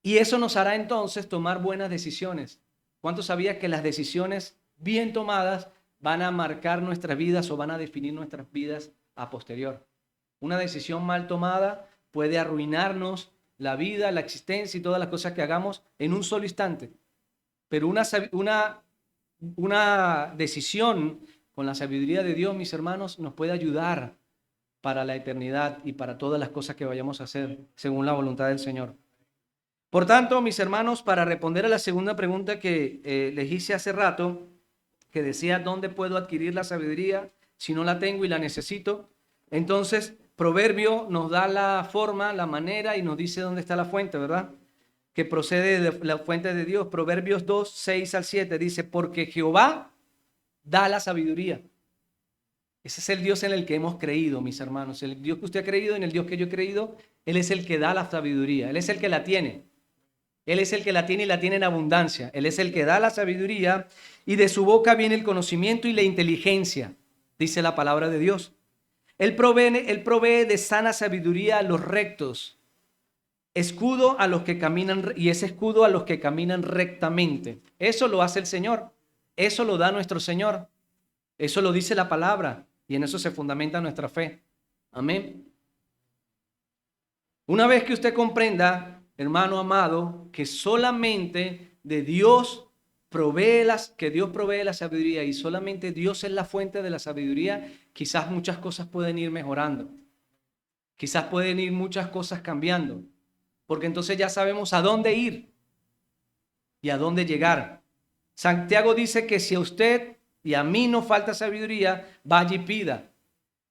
Y eso nos hará entonces tomar buenas decisiones. ¿Cuántos sabías que las decisiones bien tomadas van a marcar nuestras vidas o van a definir nuestras vidas a posterior? Una decisión mal tomada puede arruinarnos la vida, la existencia y todas las cosas que hagamos en un solo instante. Pero una decisión con la sabiduría de Dios, mis hermanos, nos puede ayudar para la eternidad y para todas las cosas que vayamos a hacer según la voluntad del Señor. Por tanto, mis hermanos, para responder a la segunda pregunta que les hice hace rato, que decía, ¿dónde puedo adquirir la sabiduría si no la tengo y la necesito? Entonces, Proverbio nos da la forma, la manera y nos dice dónde está la fuente, ¿verdad? Que procede de la fuente de Dios. Proverbios 2, 6 al 7 dice, porque Jehová da la sabiduría. Ese es el Dios en el que hemos creído, mis hermanos. El Dios que usted ha creído, en el Dios que yo he creído, Él es el que da la sabiduría. Él es el que la tiene. Él es el que la tiene y la tiene en abundancia. Él es el que da la sabiduría y de su boca viene el conocimiento y la inteligencia, dice la palabra de Dios. Él provee de sana sabiduría a los rectos, escudo a los que caminan y es escudo a los que caminan rectamente. Eso lo hace el Señor. Eso lo da nuestro Señor. Eso lo dice la palabra y en eso se fundamenta nuestra fe. Amén. Una vez que usted comprenda, hermano amado, que solamente de Dios que Dios provee la sabiduría y solamente Dios es la fuente de la sabiduría, quizás muchas cosas pueden ir mejorando. Quizás pueden ir muchas cosas cambiando, porque entonces ya sabemos a dónde ir y a dónde llegar. Santiago dice que si a usted y a mí nos falta sabiduría, vaya y pida.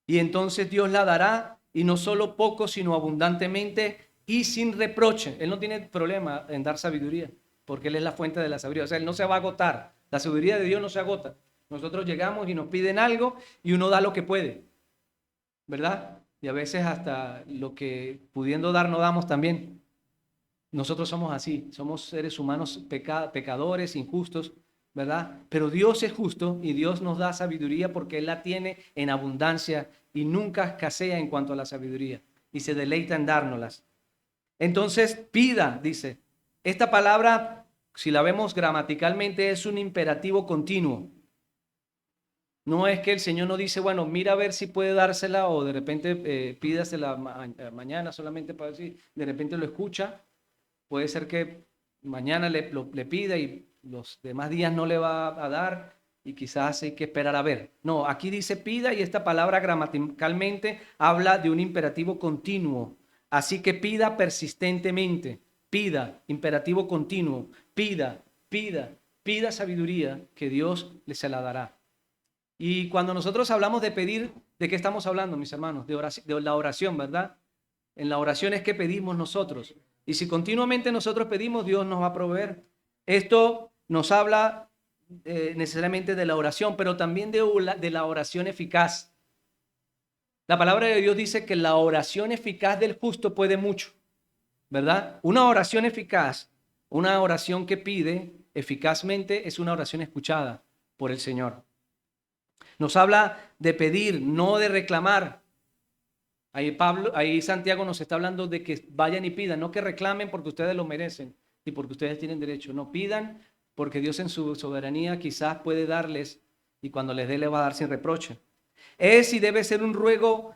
Y entonces Dios la dará, y no solo poco, sino abundantemente y sin reproche. Él no tiene problema en dar sabiduría, porque Él es la fuente de la sabiduría. O sea, Él no se va a agotar. La sabiduría de Dios no se agota. Nosotros llegamos y nos piden algo y uno da lo que puede, ¿verdad? Y a veces hasta lo que pudiendo dar no damos también. Nosotros somos así, somos seres humanos pecadores, injustos, ¿verdad? Pero Dios es justo y Dios nos da sabiduría porque Él la tiene en abundancia y nunca escasea en cuanto a la sabiduría y se deleita en dárnoslas. Entonces, pida, dice. Esta palabra, si la vemos gramaticalmente, es un imperativo continuo. No es que el Señor no dice, bueno, mira a ver si puede dársela o de repente pídasela mañana solamente para decir, de repente lo escucha. Puede ser que mañana le pida y los demás días no le va a dar y quizás hay que esperar a ver. No, aquí dice pida y esta palabra gramaticalmente habla de un imperativo continuo. Así que pida persistentemente, pida, imperativo continuo, pida, pida, pida sabiduría que Dios le se la dará. Y cuando nosotros hablamos de pedir, ¿de qué estamos hablando, mis hermanos? De la oración, ¿verdad? En la oración es que pedimos nosotros. Y si continuamente nosotros pedimos, Dios nos va a proveer. Esto nos habla necesariamente de la oración, pero también de la oración eficaz. La palabra de Dios dice que la oración eficaz del justo puede mucho, ¿verdad? Una oración eficaz, una oración que pide eficazmente es una oración escuchada por el Señor. Nos habla de pedir, no de reclamar. Ahí Santiago nos está hablando de que vayan y pidan, no que reclamen porque ustedes lo merecen y porque ustedes tienen derecho. No pidan porque Dios en su soberanía quizás puede darles y cuando les dé le va a dar sin reproche. Es y debe ser un ruego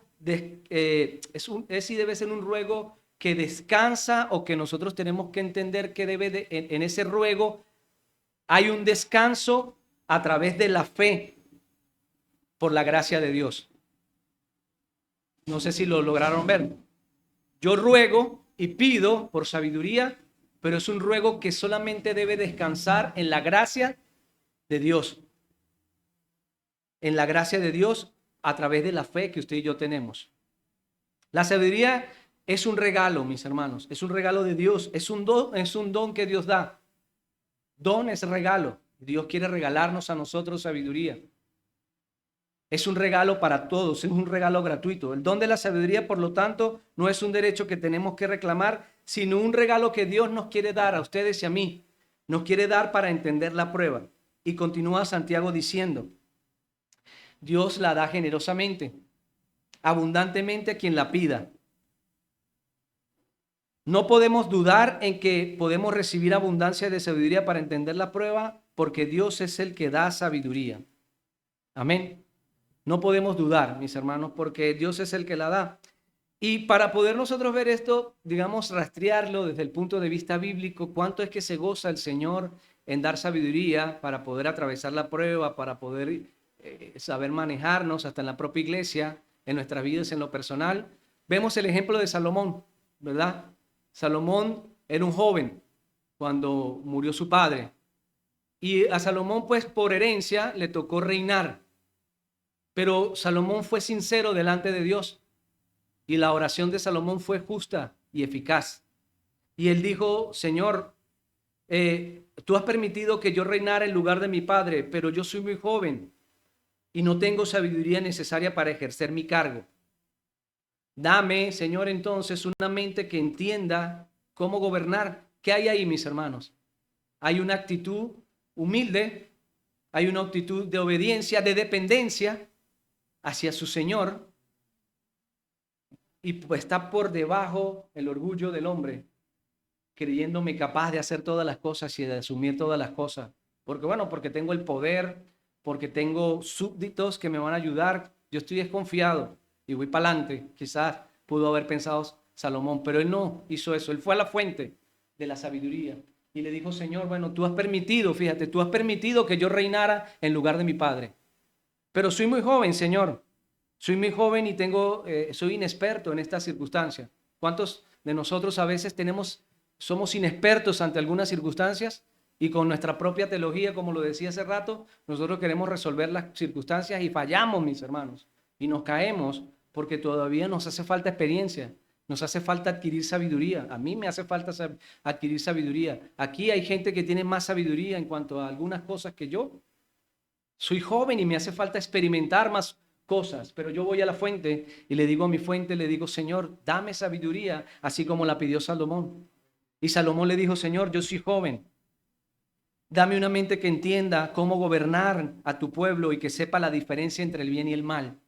que descansa o que nosotros tenemos que entender que en ese ruego hay un descanso a través de la fe por la gracia de Dios. No sé si lo lograron ver. Yo ruego y pido por sabiduría, pero es un ruego que solamente debe descansar en la gracia de Dios. En la gracia de Dios a través de la fe que usted y yo tenemos. La sabiduría es un regalo, mis hermanos, es un regalo de Dios, es un don que Dios da. Don es regalo. Dios quiere regalarnos a nosotros sabiduría. Es un regalo para todos, es un regalo gratuito. El don de la sabiduría, por lo tanto, no es un derecho que tenemos que reclamar, sino un regalo que Dios nos quiere dar a ustedes y a mí. Nos quiere dar para entender la prueba. Y continúa Santiago diciendo, Dios la da generosamente, abundantemente a quien la pida. No podemos dudar en que podemos recibir abundancia de sabiduría para entender la prueba, porque Dios es el que da sabiduría. Amén. No podemos dudar, mis hermanos, porque Dios es el que la da. Y para poder nosotros ver esto, digamos, rastrearlo desde el punto de vista bíblico, cuánto es que se goza el Señor en dar sabiduría para poder atravesar la prueba, para poder saber manejarnos hasta en la propia iglesia, en nuestras vidas, en lo personal. Vemos el ejemplo de Salomón, ¿verdad? Salomón era un joven cuando murió su padre. Y a Salomón, pues por herencia, le tocó reinar. Pero Salomón fue sincero delante de Dios. Y la oración de Salomón fue justa y eficaz. Y él dijo, Señor, tú has permitido que yo reinara en lugar de mi padre, pero yo soy muy joven y no tengo sabiduría necesaria para ejercer mi cargo. Dame, Señor, entonces una mente que entienda cómo gobernar. ¿Qué hay ahí, mis hermanos? Hay una actitud humilde, hay una actitud de obediencia, de dependencia hacia su Señor, y pues está por debajo el orgullo del hombre, creyéndome capaz de hacer todas las cosas y de asumir todas las cosas. Porque tengo el poder, porque tengo súbditos que me van a ayudar. Yo estoy desconfiado y voy para adelante. Quizás pudo haber pensado Salomón, pero él no hizo eso. Él fue a la fuente de la sabiduría y le dijo, Señor, bueno, tú has permitido, fíjate, tú has permitido que yo reinara en lugar de mi padre. Pero soy muy joven, Señor. Soy muy joven y soy inexperto en estas circunstancias. ¿Cuántos de nosotros a veces somos inexpertos ante algunas circunstancias y con nuestra propia teología, como lo decía hace rato, nosotros queremos resolver las circunstancias y fallamos, mis hermanos, y nos caemos porque todavía nos hace falta experiencia, nos hace falta adquirir sabiduría. A mí me hace falta adquirir sabiduría. Aquí hay gente que tiene más sabiduría en cuanto a algunas cosas que yo. Soy joven y me hace falta experimentar más cosas, pero yo voy a la fuente y le digo a mi fuente, le digo, Señor, dame sabiduría, así como la pidió Salomón. Y Salomón le dijo, Señor, yo soy joven, dame una mente que entienda cómo gobernar a tu pueblo y que sepa la diferencia entre el bien y el mal.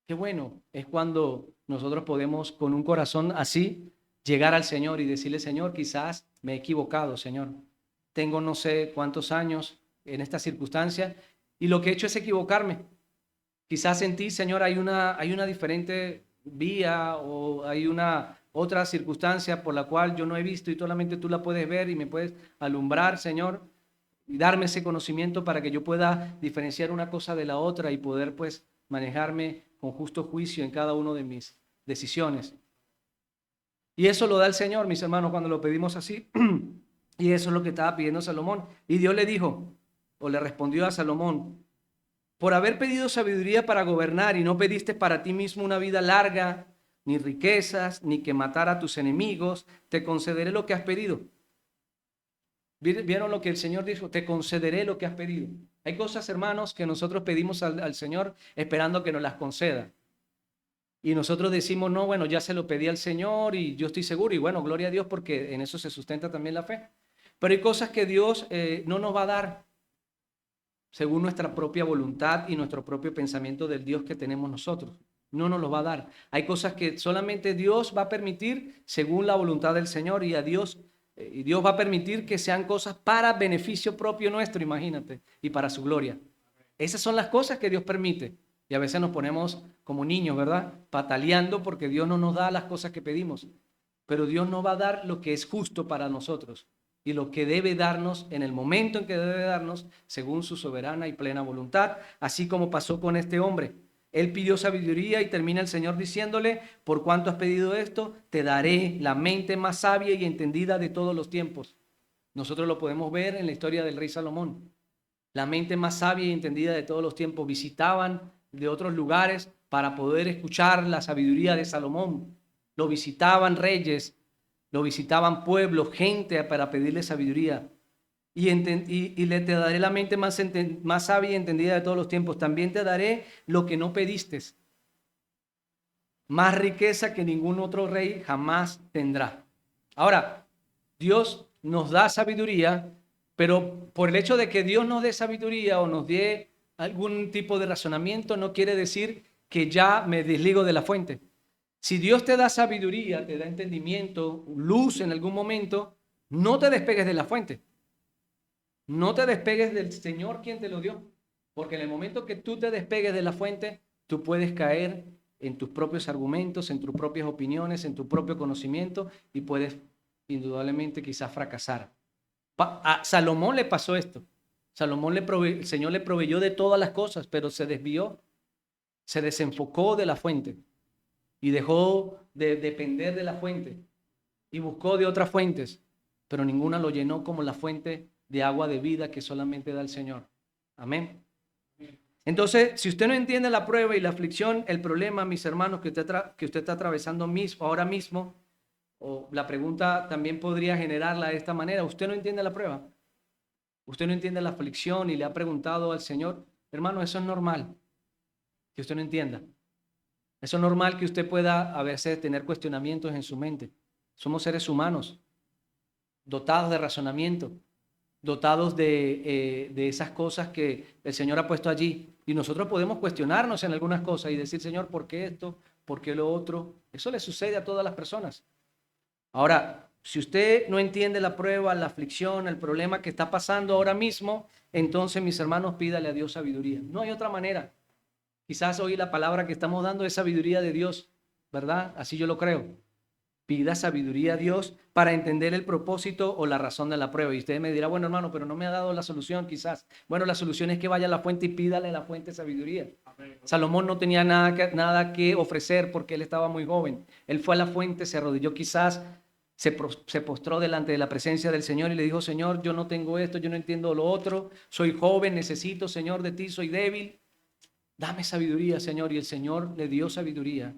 Qué bueno es cuando nosotros podemos con un corazón así llegar al Señor y decirle, Señor, quizás me he equivocado, Señor. Tengo no sé cuántos años en esta circunstancia y lo que he hecho es equivocarme. Quizás en ti, Señor, hay una diferente vía o hay una otra circunstancia por la cual yo no he visto y solamente tú la puedes ver y me puedes alumbrar, Señor, y darme ese conocimiento para que yo pueda diferenciar una cosa de la otra y poder pues manejarme con justo juicio en cada una de mis decisiones. Y eso lo da el Señor, mis hermanos, cuando lo pedimos así. Y eso es lo que estaba pidiendo Salomón. Y Dios le dijo, o le respondió a Salomón, por haber pedido sabiduría para gobernar y no pediste para ti mismo una vida larga, ni riquezas, ni que matara a tus enemigos, te concederé lo que has pedido. ¿Vieron lo que el Señor dijo? Te concederé lo que has pedido. Hay cosas, hermanos, que nosotros pedimos al Señor esperando que nos las conceda. Y nosotros decimos, no, bueno, ya se lo pedí al Señor y yo estoy seguro. Y bueno, gloria a Dios porque en eso se sustenta también la fe. Pero hay cosas que Dios no nos va a dar según nuestra propia voluntad y nuestro propio pensamiento del Dios que tenemos nosotros. No nos lo va a dar. Hay cosas que solamente Dios va a permitir según la voluntad del Señor y Dios va a permitir que sean cosas para beneficio propio nuestro, imagínate, y para su gloria. Esas son las cosas que Dios permite. Y a veces nos ponemos como niños, ¿verdad? Pataleando porque Dios no nos da las cosas que pedimos. Pero Dios nos va a dar lo que es justo para nosotros. y lo que debe darnos en el momento en que debe darnos, según su soberana y plena voluntad, así como pasó con este hombre. Él pidió sabiduría y termina el Señor diciéndole: por cuanto has pedido esto, te daré la mente más sabia y entendida de todos los tiempos. Nosotros lo podemos ver en la historia del rey Salomón. La mente más sabia y entendida de todos los tiempos. Visitaban de otros lugares para poder escuchar la sabiduría de Salomón. Lo visitaban reyes, lo visitaban pueblos, gente para pedirle sabiduría. Y le te daré la mente más sabia y entendida de todos los tiempos. También te daré lo que no pediste, más riqueza que ningún otro rey jamás tendrá. Ahora, Dios nos da sabiduría, pero por el hecho de que Dios nos dé sabiduría o nos dé algún tipo de razonamiento, no quiere decir que ya me desligo de la fuente. Si Dios te da sabiduría, te da entendimiento, luz en algún momento, no te despegues de la fuente. No te despegues del Señor quien te lo dio, porque en el momento que tú te despegues de la fuente, tú puedes caer en tus propios argumentos, en tus propias opiniones, en tu propio conocimiento y puedes indudablemente quizás fracasar. A Salomón le pasó esto. El Señor le proveyó de todas las cosas, pero se desvió, se desenfocó de la fuente y dejó de depender de la fuente y buscó de otras fuentes, pero ninguna lo llenó como la fuente de agua de vida que solamente da el Señor. Amén. Entonces, si usted no entiende la prueba y la aflicción, el problema, mis hermanos, que usted está atravesando ahora mismo, o la pregunta también podría generarla de esta manera: usted no entiende la prueba, usted no entiende la aflicción y le ha preguntado al Señor. Hermano, eso es normal que usted no entienda. Eso es normal que usted pueda a veces tener cuestionamientos en su mente. Somos seres humanos, dotados de razonamiento, dotados de esas cosas que el Señor ha puesto allí. Y nosotros podemos cuestionarnos en algunas cosas y decir: Señor, ¿por qué esto? ¿Por qué lo otro? Eso le sucede a todas las personas. Ahora, si usted no entiende la prueba, la aflicción, el problema que está pasando ahora mismo, entonces, mis hermanos, pídale a Dios sabiduría. No hay otra manera. Quizás hoy la palabra que estamos dando es sabiduría de Dios, ¿verdad? Así yo lo creo. Pida sabiduría a Dios para entender el propósito o la razón de la prueba. Y usted me dirá: bueno, hermano, pero no me ha dado la solución quizás. Bueno, la solución es que vaya a la fuente y pídale a la fuente sabiduría. Salomón no tenía nada que ofrecer porque él estaba muy joven. Él fue a la fuente, se arrodilló, quizás se postró delante de la presencia del Señor y le dijo: Señor, yo no tengo esto, yo no entiendo lo otro, soy joven, necesito, Señor, de ti, soy débil. Dame sabiduría, Señor. Y el Señor le dio sabiduría.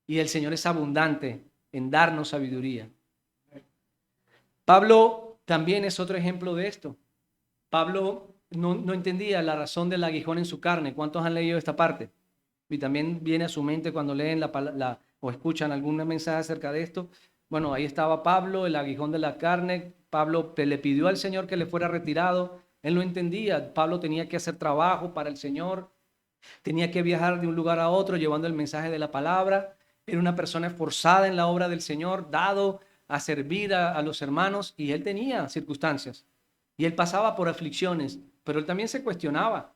Y el Señor es abundante en darnos sabiduría. Pablo también es otro ejemplo de esto. Pablo no entendía la razón del aguijón en su carne. ¿Cuántos han leído esta parte? Y también viene a su mente cuando leen o escuchan algún mensaje acerca de esto. Bueno, ahí estaba Pablo, el aguijón de la carne. Pablo le pidió al Señor que le fuera retirado. Él no entendía. Pablo tenía que hacer trabajo para el Señor. Tenía que viajar de un lugar a otro llevando el mensaje de la palabra. Era una persona esforzada en la obra del Señor, dado a servir a los hermanos, y él tenía circunstancias. Y él pasaba por aflicciones, pero él también se cuestionaba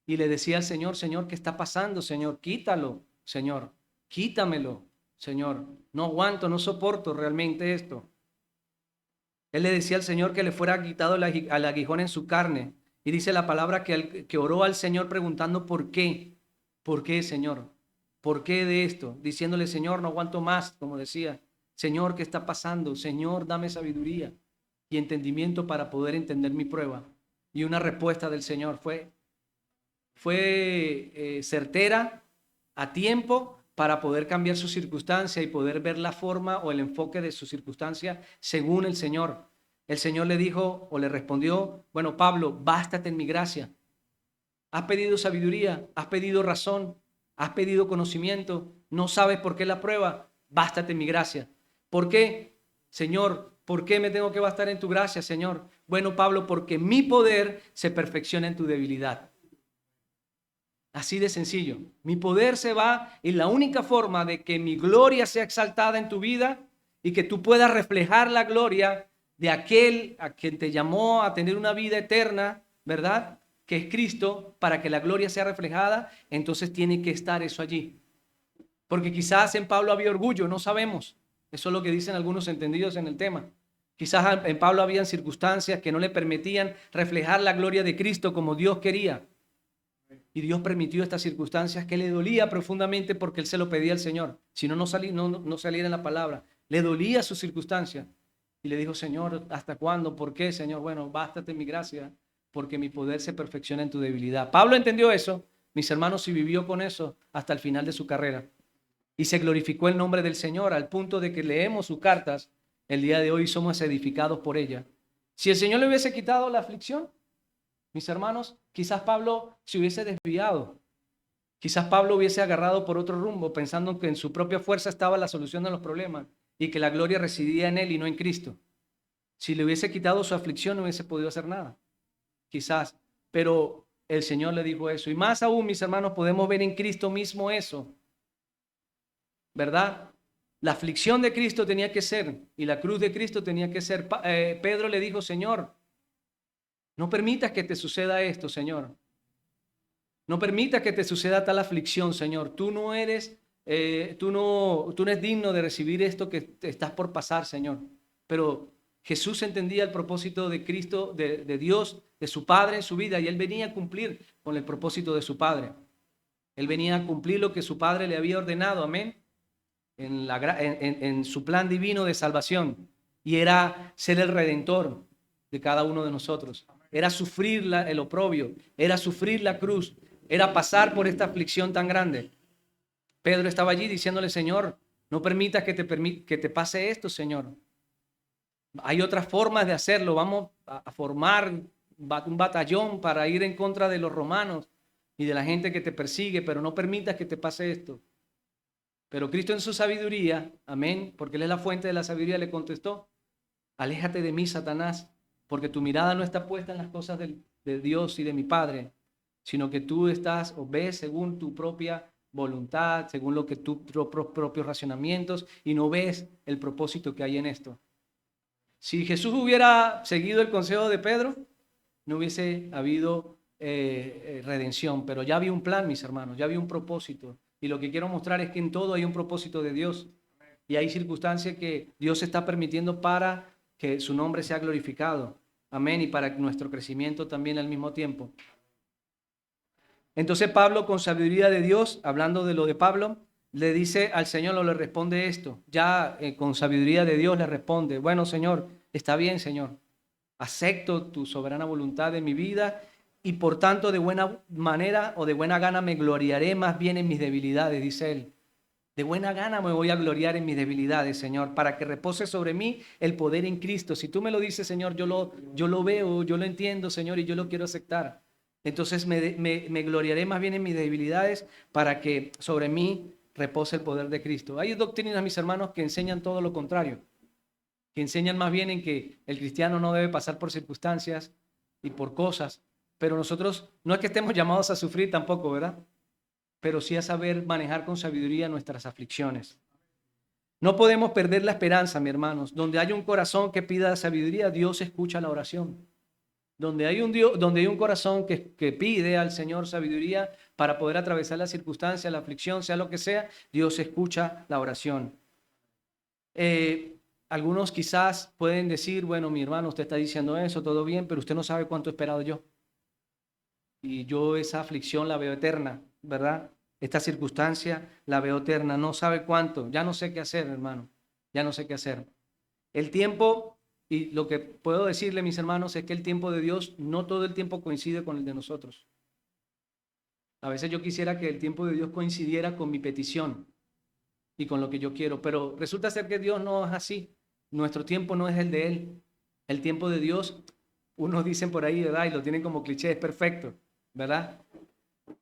y le decía al Señor: Señor, ¿qué está pasando? Señor, quítalo, Señor, quítamelo, Señor. No aguanto, no soporto realmente esto. Él le decía al Señor que le fuera quitado al aguijón en su carne. Y dice la palabra que oró al Señor preguntando: ¿por qué? ¿Por qué, Señor? ¿Por qué de esto? Diciéndole: Señor, no aguanto más, como decía. Señor, ¿qué está pasando? Señor, dame sabiduría y entendimiento para poder entender mi prueba. Y una respuesta del Señor fue certera, a tiempo, para poder cambiar su circunstancia y poder ver la forma o el enfoque de su circunstancia según el Señor. El Señor le dijo o le respondió: bueno, Pablo, bástate en mi gracia. Has pedido sabiduría, has pedido razón, has pedido conocimiento, no sabes por qué la prueba, bástate en mi gracia. ¿Por qué, Señor? ¿Por qué me tengo que bastar en tu gracia, Señor? Bueno, Pablo, porque mi poder se perfecciona en tu debilidad. Así de sencillo. Mi poder se va, y la única forma de que mi gloria sea exaltada en tu vida y que tú puedas reflejar la gloria de aquel a quien te llamó a tener una vida eterna, ¿verdad?, que es Cristo, para que la gloria sea reflejada, entonces tiene que estar eso allí. Porque quizás en Pablo había orgullo, no sabemos. Eso es lo que dicen algunos entendidos en el tema. Quizás en Pablo habían circunstancias que no le permitían reflejar la gloria de Cristo como Dios quería. Y Dios permitió estas circunstancias que le dolía profundamente porque él se lo pedía al Señor. Si no, no saliera en la palabra. Le dolía su circunstancia. Y le dijo, Señor, ¿hasta cuándo? ¿Por qué, Señor? Bueno, bástate mi gracia, porque mi poder se perfecciona en tu debilidad. Pablo entendió eso, mis hermanos, y vivió con eso hasta el final de su carrera. Y se glorificó el nombre del Señor al punto de que leemos sus cartas el día de hoy y somos edificados por ella. Si el Señor le hubiese quitado la aflicción, mis hermanos, quizás Pablo se hubiese desviado. Quizás Pablo hubiese agarrado por otro rumbo, pensando que en su propia fuerza estaba la solución de los problemas y que la gloria residía en él y no en Cristo. Si le hubiese quitado su aflicción, no hubiese podido hacer nada. Quizás, pero el Señor le dijo eso. Y más aún, mis hermanos, podemos ver en Cristo mismo eso, ¿verdad? La aflicción de Cristo tenía que ser, y la cruz de Cristo tenía que ser. Pedro le dijo, Señor, no permitas que te suceda esto, Señor. No permitas que te suceda tal aflicción, Señor. Tú no eres digno de recibir esto que te estás por pasar, Señor. Pero Jesús entendía el propósito de Cristo, de Dios, de su Padre en su vida, y él venía a cumplir con el propósito de su Padre. Él venía a cumplir lo que su Padre le había ordenado, amén, en su plan divino de salvación. Y era ser el redentor de cada uno de nosotros. Era sufrir el oprobio, era sufrir la cruz, era pasar por esta aflicción tan grande. Pedro estaba allí diciéndole, Señor, no permitas que te pase esto, Señor. Hay otras formas de hacerlo. Vamos a formar un batallón para ir en contra de los romanos y de la gente que te persigue, pero no permitas que te pase esto. Pero Cristo en su sabiduría, amén, porque Él es la fuente de la sabiduría, le contestó, aléjate de mí, Satanás, porque tu mirada no está puesta en las cosas de Dios y de mi Padre, sino que tú estás o ves según tu propia voluntad, según lo que tus propios racionamientos, y no ves el propósito que hay en esto. Si Jesús hubiera seguido el consejo de Pedro, no hubiese habido redención, pero ya había un plan, mis hermanos, ya había un propósito. Y lo que quiero mostrar es que en todo hay un propósito de Dios. Y hay circunstancias que Dios está permitiendo para que su nombre sea glorificado. Amén. Y para nuestro crecimiento también al mismo tiempo. Entonces Pablo, con sabiduría de Dios, hablando de lo de Pablo, le dice al Señor, o le responde esto. Ya con sabiduría de Dios le responde, bueno, Señor, está bien, Señor. Acepto tu soberana voluntad en mi vida y por tanto de buena manera o de buena gana me gloriaré más bien en mis debilidades, dice él. De buena gana me voy a gloriar en mis debilidades, Señor, para que repose sobre mí el poder en Cristo. Si tú me lo dices, Señor, yo lo veo, yo lo entiendo, Señor, y yo lo quiero aceptar. Entonces me gloriaré más bien en mis debilidades para que sobre mí repose el poder de Cristo. Hay doctrinas, mis hermanos, que enseñan todo lo contrario, que enseñan más bien en que el cristiano no debe pasar por circunstancias y por cosas, pero nosotros no es que estemos llamados a sufrir tampoco, ¿verdad? Pero sí a saber manejar con sabiduría nuestras aflicciones. No podemos perder la esperanza, mis hermanos. Donde hay un corazón que pida sabiduría, Dios escucha la oración. Donde hay un corazón que pide al Señor sabiduría para poder atravesar la circunstancia, la aflicción, sea lo que sea, Dios escucha la oración. Algunos quizás pueden decir, bueno, mi hermano, usted está diciendo eso, todo bien, pero usted no sabe cuánto he esperado yo. Y yo esa aflicción la veo eterna, ¿verdad? Esta circunstancia la veo eterna, no sabe cuánto, ya no sé qué hacer, hermano, ya no sé qué hacer. El tiempo, y lo que puedo decirle, mis hermanos, es que el tiempo de Dios no todo el tiempo coincide con el de nosotros. A veces yo quisiera que el tiempo de Dios coincidiera con mi petición y con lo que yo quiero, pero resulta ser que Dios no es así. Nuestro tiempo no es el de Él. El tiempo de Dios, unos dicen por ahí, ¿verdad? Y lo tienen como cliché, es perfecto, ¿verdad?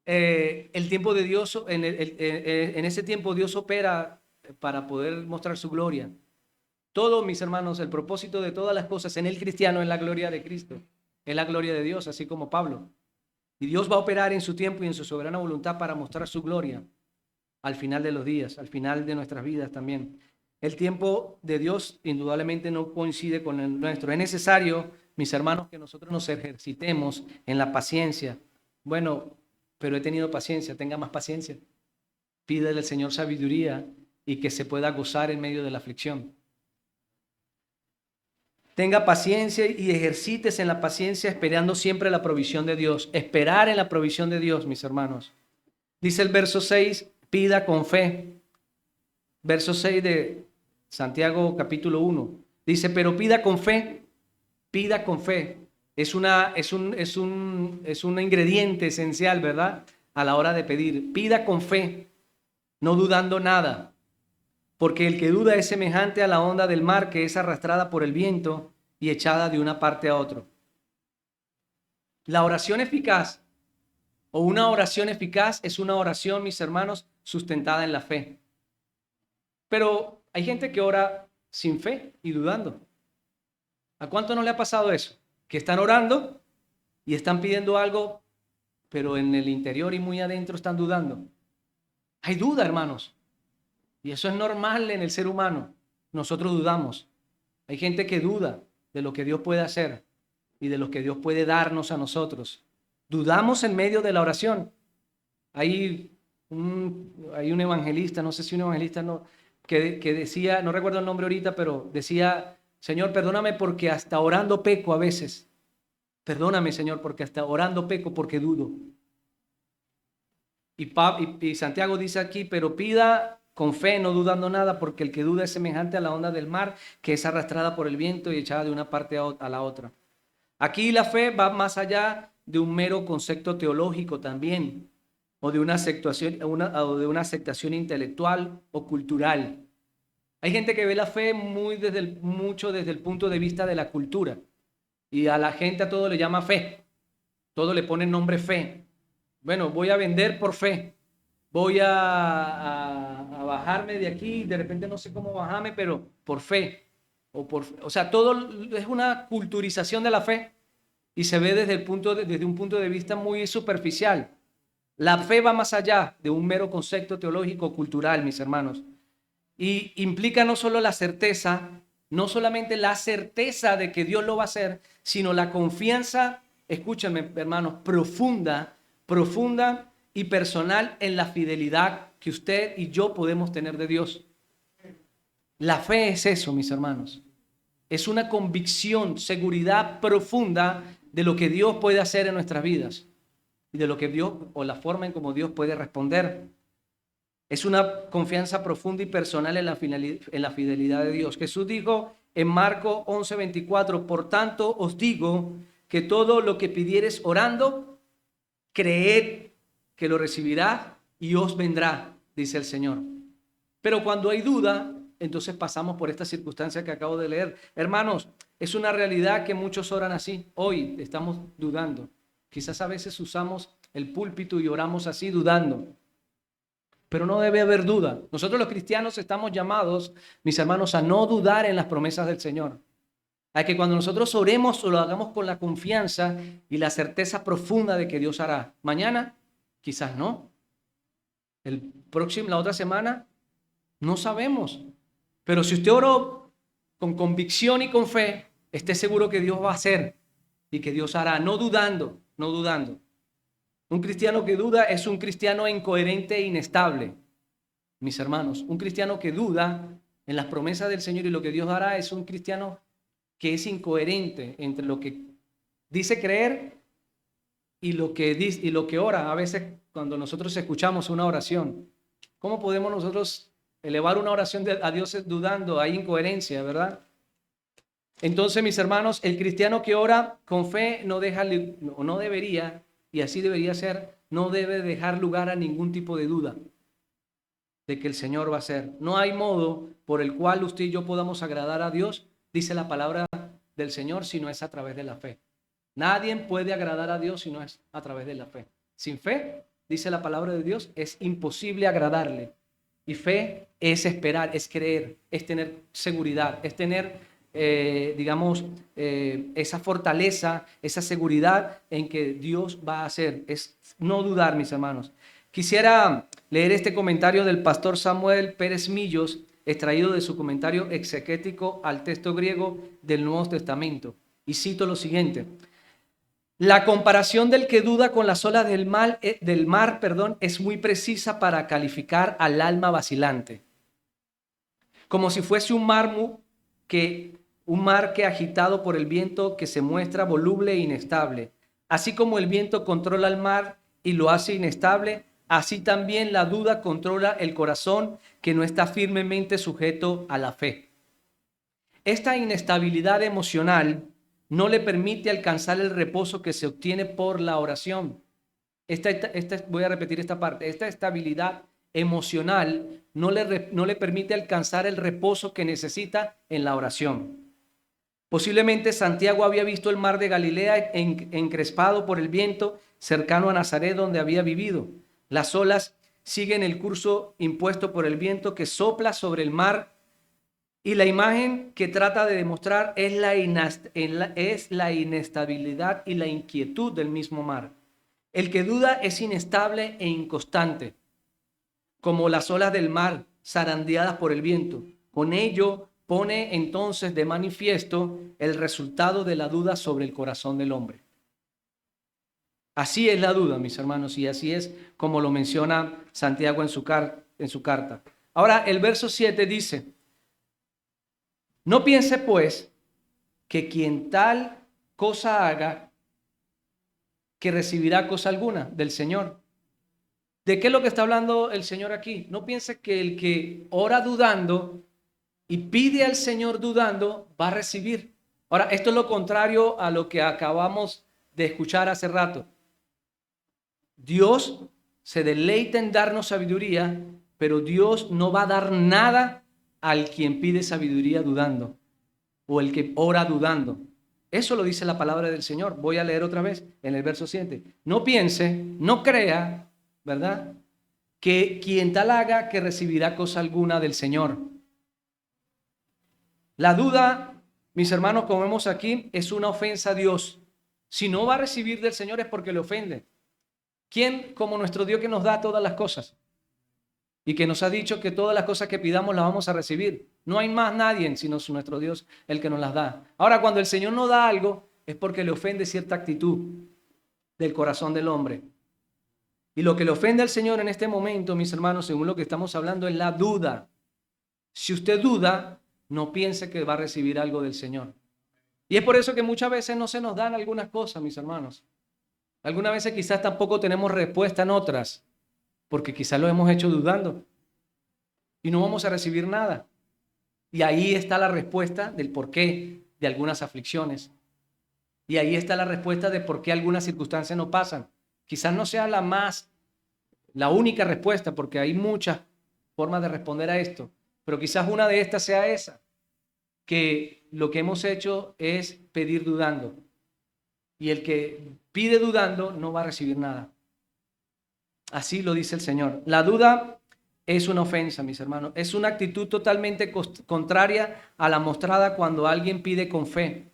El tiempo de Dios, en ese tiempo Dios opera para poder mostrar su gloria. Todo, mis hermanos, el propósito de todas las cosas en el cristiano es la gloria de Cristo, es la gloria de Dios, así como Pablo. Y Dios va a operar en su tiempo y en su soberana voluntad para mostrar su gloria al final de los días, al final de nuestras vidas también. El tiempo de Dios indudablemente no coincide con el nuestro. Es necesario, mis hermanos, que nosotros nos ejercitemos en la paciencia. Bueno, pero he tenido paciencia, tenga más paciencia. Pídele al Señor sabiduría y que se pueda gozar en medio de la aflicción. Tenga paciencia y ejercítese en la paciencia esperando siempre la provisión de Dios. Esperar en la provisión de Dios, mis hermanos. Dice el verso 6, pida con fe. Verso 6 de Santiago capítulo 1. Dice, pero pida con fe. Pida con fe. Es un ingrediente esencial, ¿verdad? A la hora de pedir. Pida con fe, no dudando nada. Porque el que duda es semejante a la onda del mar que es arrastrada por el viento y echada de una parte a otra. La oración eficaz o una oración eficaz es una oración, mis hermanos, sustentada en la fe. Pero hay gente que ora sin fe y dudando. ¿A cuánto no le ha pasado eso? Que están orando y están pidiendo algo, pero en el interior y muy adentro están dudando. Hay duda, hermanos. Y eso es normal en el ser humano. Nosotros dudamos. Hay gente que duda de lo que Dios puede hacer y de lo que Dios puede darnos a nosotros. Dudamos en medio de la oración. Hay un evangelista, no sé si un evangelista no, que decía, no recuerdo el nombre ahorita, pero decía, Señor, perdóname porque hasta orando peco a veces. Perdóname, Señor, porque hasta orando peco porque dudo. Y Santiago dice aquí, pero pida con fe, no dudando nada, porque el que duda es semejante a la onda del mar, que es arrastrada por el viento y echada de una parte a la otra. Aquí la fe va más allá de un mero concepto teológico también, o de una aceptación intelectual o cultural. Hay gente que ve la fe mucho desde el punto de vista de la cultura, y a la gente a todo le llama fe, todo le pone nombre fe. Bueno, voy a vender por fe, voy a bajarme de aquí, de repente no sé cómo bajarme, pero por fe. O sea, todo es una culturización de la fe y se ve desde un punto de vista muy superficial. La fe va más allá de un mero concepto teológico cultural, mis hermanos, y implica no solo la certeza, no solamente la certeza de que Dios lo va a hacer, sino la confianza, escúchame, hermanos, profunda y personal en la fidelidad que usted y yo podemos tener de Dios. La fe es eso, mis hermanos. Es una convicción, seguridad profunda de lo que Dios puede hacer en nuestras vidas y de lo que Dios, o la forma en cómo Dios puede responder. Es una confianza profunda y personal en la fidelidad de Dios. Jesús dijo en Marcos 11:24, por tanto os digo que todo lo que pidiereis orando, creed que lo recibirá y os vendrá, dice el Señor. Pero cuando hay duda, entonces pasamos por esta circunstancia que acabo de leer. Hermanos, es una realidad que muchos oran así. Hoy estamos dudando. Quizás a veces usamos el púlpito y oramos así dudando. Pero no debe haber duda. Nosotros los cristianos estamos llamados, mis hermanos, a no dudar en las promesas del Señor. A que cuando nosotros oremos lo hagamos con la confianza y la certeza profunda de que Dios hará. Mañana, quizás no. La otra semana, no sabemos. Pero si usted oró con convicción y con fe, esté seguro que Dios va a hacer y que Dios hará, no dudando, no dudando. Un cristiano que duda es un cristiano incoherente e inestable, mis hermanos. Un cristiano que duda en las promesas del Señor y lo que Dios hará es un cristiano que es incoherente entre lo que dice creer y lo que ora. A veces cuando nosotros escuchamos una oración, ¿cómo podemos nosotros elevar una oración a Dios dudando? Hay incoherencia, ¿verdad? Entonces, mis hermanos, el cristiano que ora con fe no debería, y así debería ser, no debe dejar lugar a ningún tipo de duda de que el Señor va a hacer. No hay modo por el cual usted y yo podamos agradar a Dios, dice la palabra del Señor, si no es a través de la fe. Nadie puede agradar a Dios si no es a través de la fe. Sin fe, dice la palabra de Dios, es imposible agradarle. Y fe es esperar, es creer, es tener seguridad, es tener, esa fortaleza, esa seguridad en que Dios va a hacer. Es no dudar, mis hermanos. Quisiera leer este comentario del pastor Samuel Pérez Millos, extraído de su comentario exegético al texto griego del Nuevo Testamento. Y cito lo siguiente. La comparación del que duda con las olas del mar, es muy precisa para calificar al alma vacilante. Como si fuese un mar un mar que agitado por el viento que se muestra voluble e inestable. Así como el viento controla el mar y lo hace inestable, así también la duda controla el corazón que no está firmemente sujeto a la fe. Esta inestabilidad emocional no le permite alcanzar el reposo que se obtiene por la oración. Voy a repetir esta parte. Esta estabilidad emocional no le permite alcanzar el reposo que necesita en la oración. Posiblemente Santiago había visto el mar de Galilea encrespado por el viento cercano a Nazaret, donde había vivido. Las olas siguen el curso impuesto por el viento que sopla sobre el mar, y la imagen que trata de demostrar es la inestabilidad y la inquietud del mismo mar. El que duda es inestable e inconstante, como las olas del mar zarandeadas por el viento. Con ello pone entonces de manifiesto el resultado de la duda sobre el corazón del hombre. Así es la duda, mis hermanos, y así es como lo menciona Santiago en su carta. Ahora, el verso 7 dice: no piense, pues, que quien tal cosa haga, que recibirá cosa alguna del Señor. ¿De qué es lo que está hablando el Señor aquí? No piense que el que ora dudando y pide al Señor dudando va a recibir. Ahora, esto es lo contrario a lo que acabamos de escuchar hace rato. Dios se deleita en darnos sabiduría, pero Dios no va a dar nada al quien pide sabiduría dudando o el que ora dudando. Eso lo dice la palabra del Señor. Voy a leer otra vez en el verso 7. No piense, no crea, ¿verdad?, que quien tal haga, que recibirá cosa alguna del Señor. La duda, mis hermanos, como vemos aquí, es una ofensa a Dios. Si no va a recibir del Señor es porque le ofende. ¿Quién como nuestro Dios que nos da todas las cosas? Y que nos ha dicho que todas las cosas que pidamos las vamos a recibir. No hay más nadie sino nuestro Dios el que nos las da. Ahora, cuando el Señor nos da algo, es porque le ofende cierta actitud del corazón del hombre. Y lo que le ofende al Señor en este momento, mis hermanos, según lo que estamos hablando, es la duda. Si usted duda, no piense que va a recibir algo del Señor. Y es por eso que muchas veces no se nos dan algunas cosas, mis hermanos. Algunas veces quizás tampoco tenemos respuesta en otras, porque quizás lo hemos hecho dudando y no vamos a recibir nada. Y ahí está la respuesta del porqué de algunas aflicciones. Y ahí está la respuesta de por qué algunas circunstancias no pasan. Quizás no sea la única respuesta, porque hay muchas formas de responder a esto, pero quizás una de estas sea esa, que lo que hemos hecho es pedir dudando. Y el que pide dudando no va a recibir nada. Así lo dice el Señor. La duda es una ofensa, mis hermanos. Es una actitud totalmente contraria a la mostrada cuando alguien pide con fe.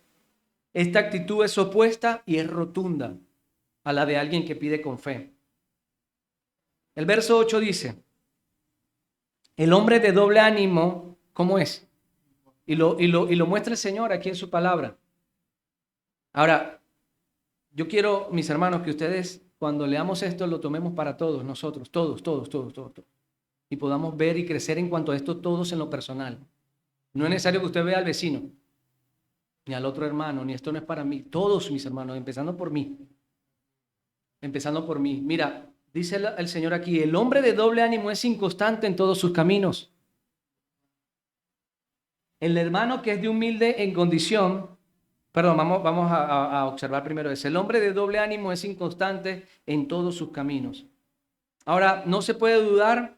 Esta actitud es opuesta y es rotunda a la de alguien que pide con fe. El verso 8 dice: el hombre de doble ánimo, ¿cómo es? Y lo muestra el Señor aquí en su palabra. Ahora, yo quiero, mis hermanos, que ustedes cuando leamos esto lo tomemos para todos nosotros, todos. Y podamos ver y crecer en cuanto a esto todos en lo personal. No es necesario que usted vea al vecino, ni al otro hermano, ni esto no es para mí. Todos, mis hermanos, empezando por mí. Empezando por mí. Mira, dice el Señor aquí: el hombre de doble ánimo es inconstante en todos sus caminos. El hermano que es de humilde en condición, perdón, vamos a observar primero eso. El hombre de doble ánimo es inconstante en todos sus caminos. Ahora, no se puede dudar.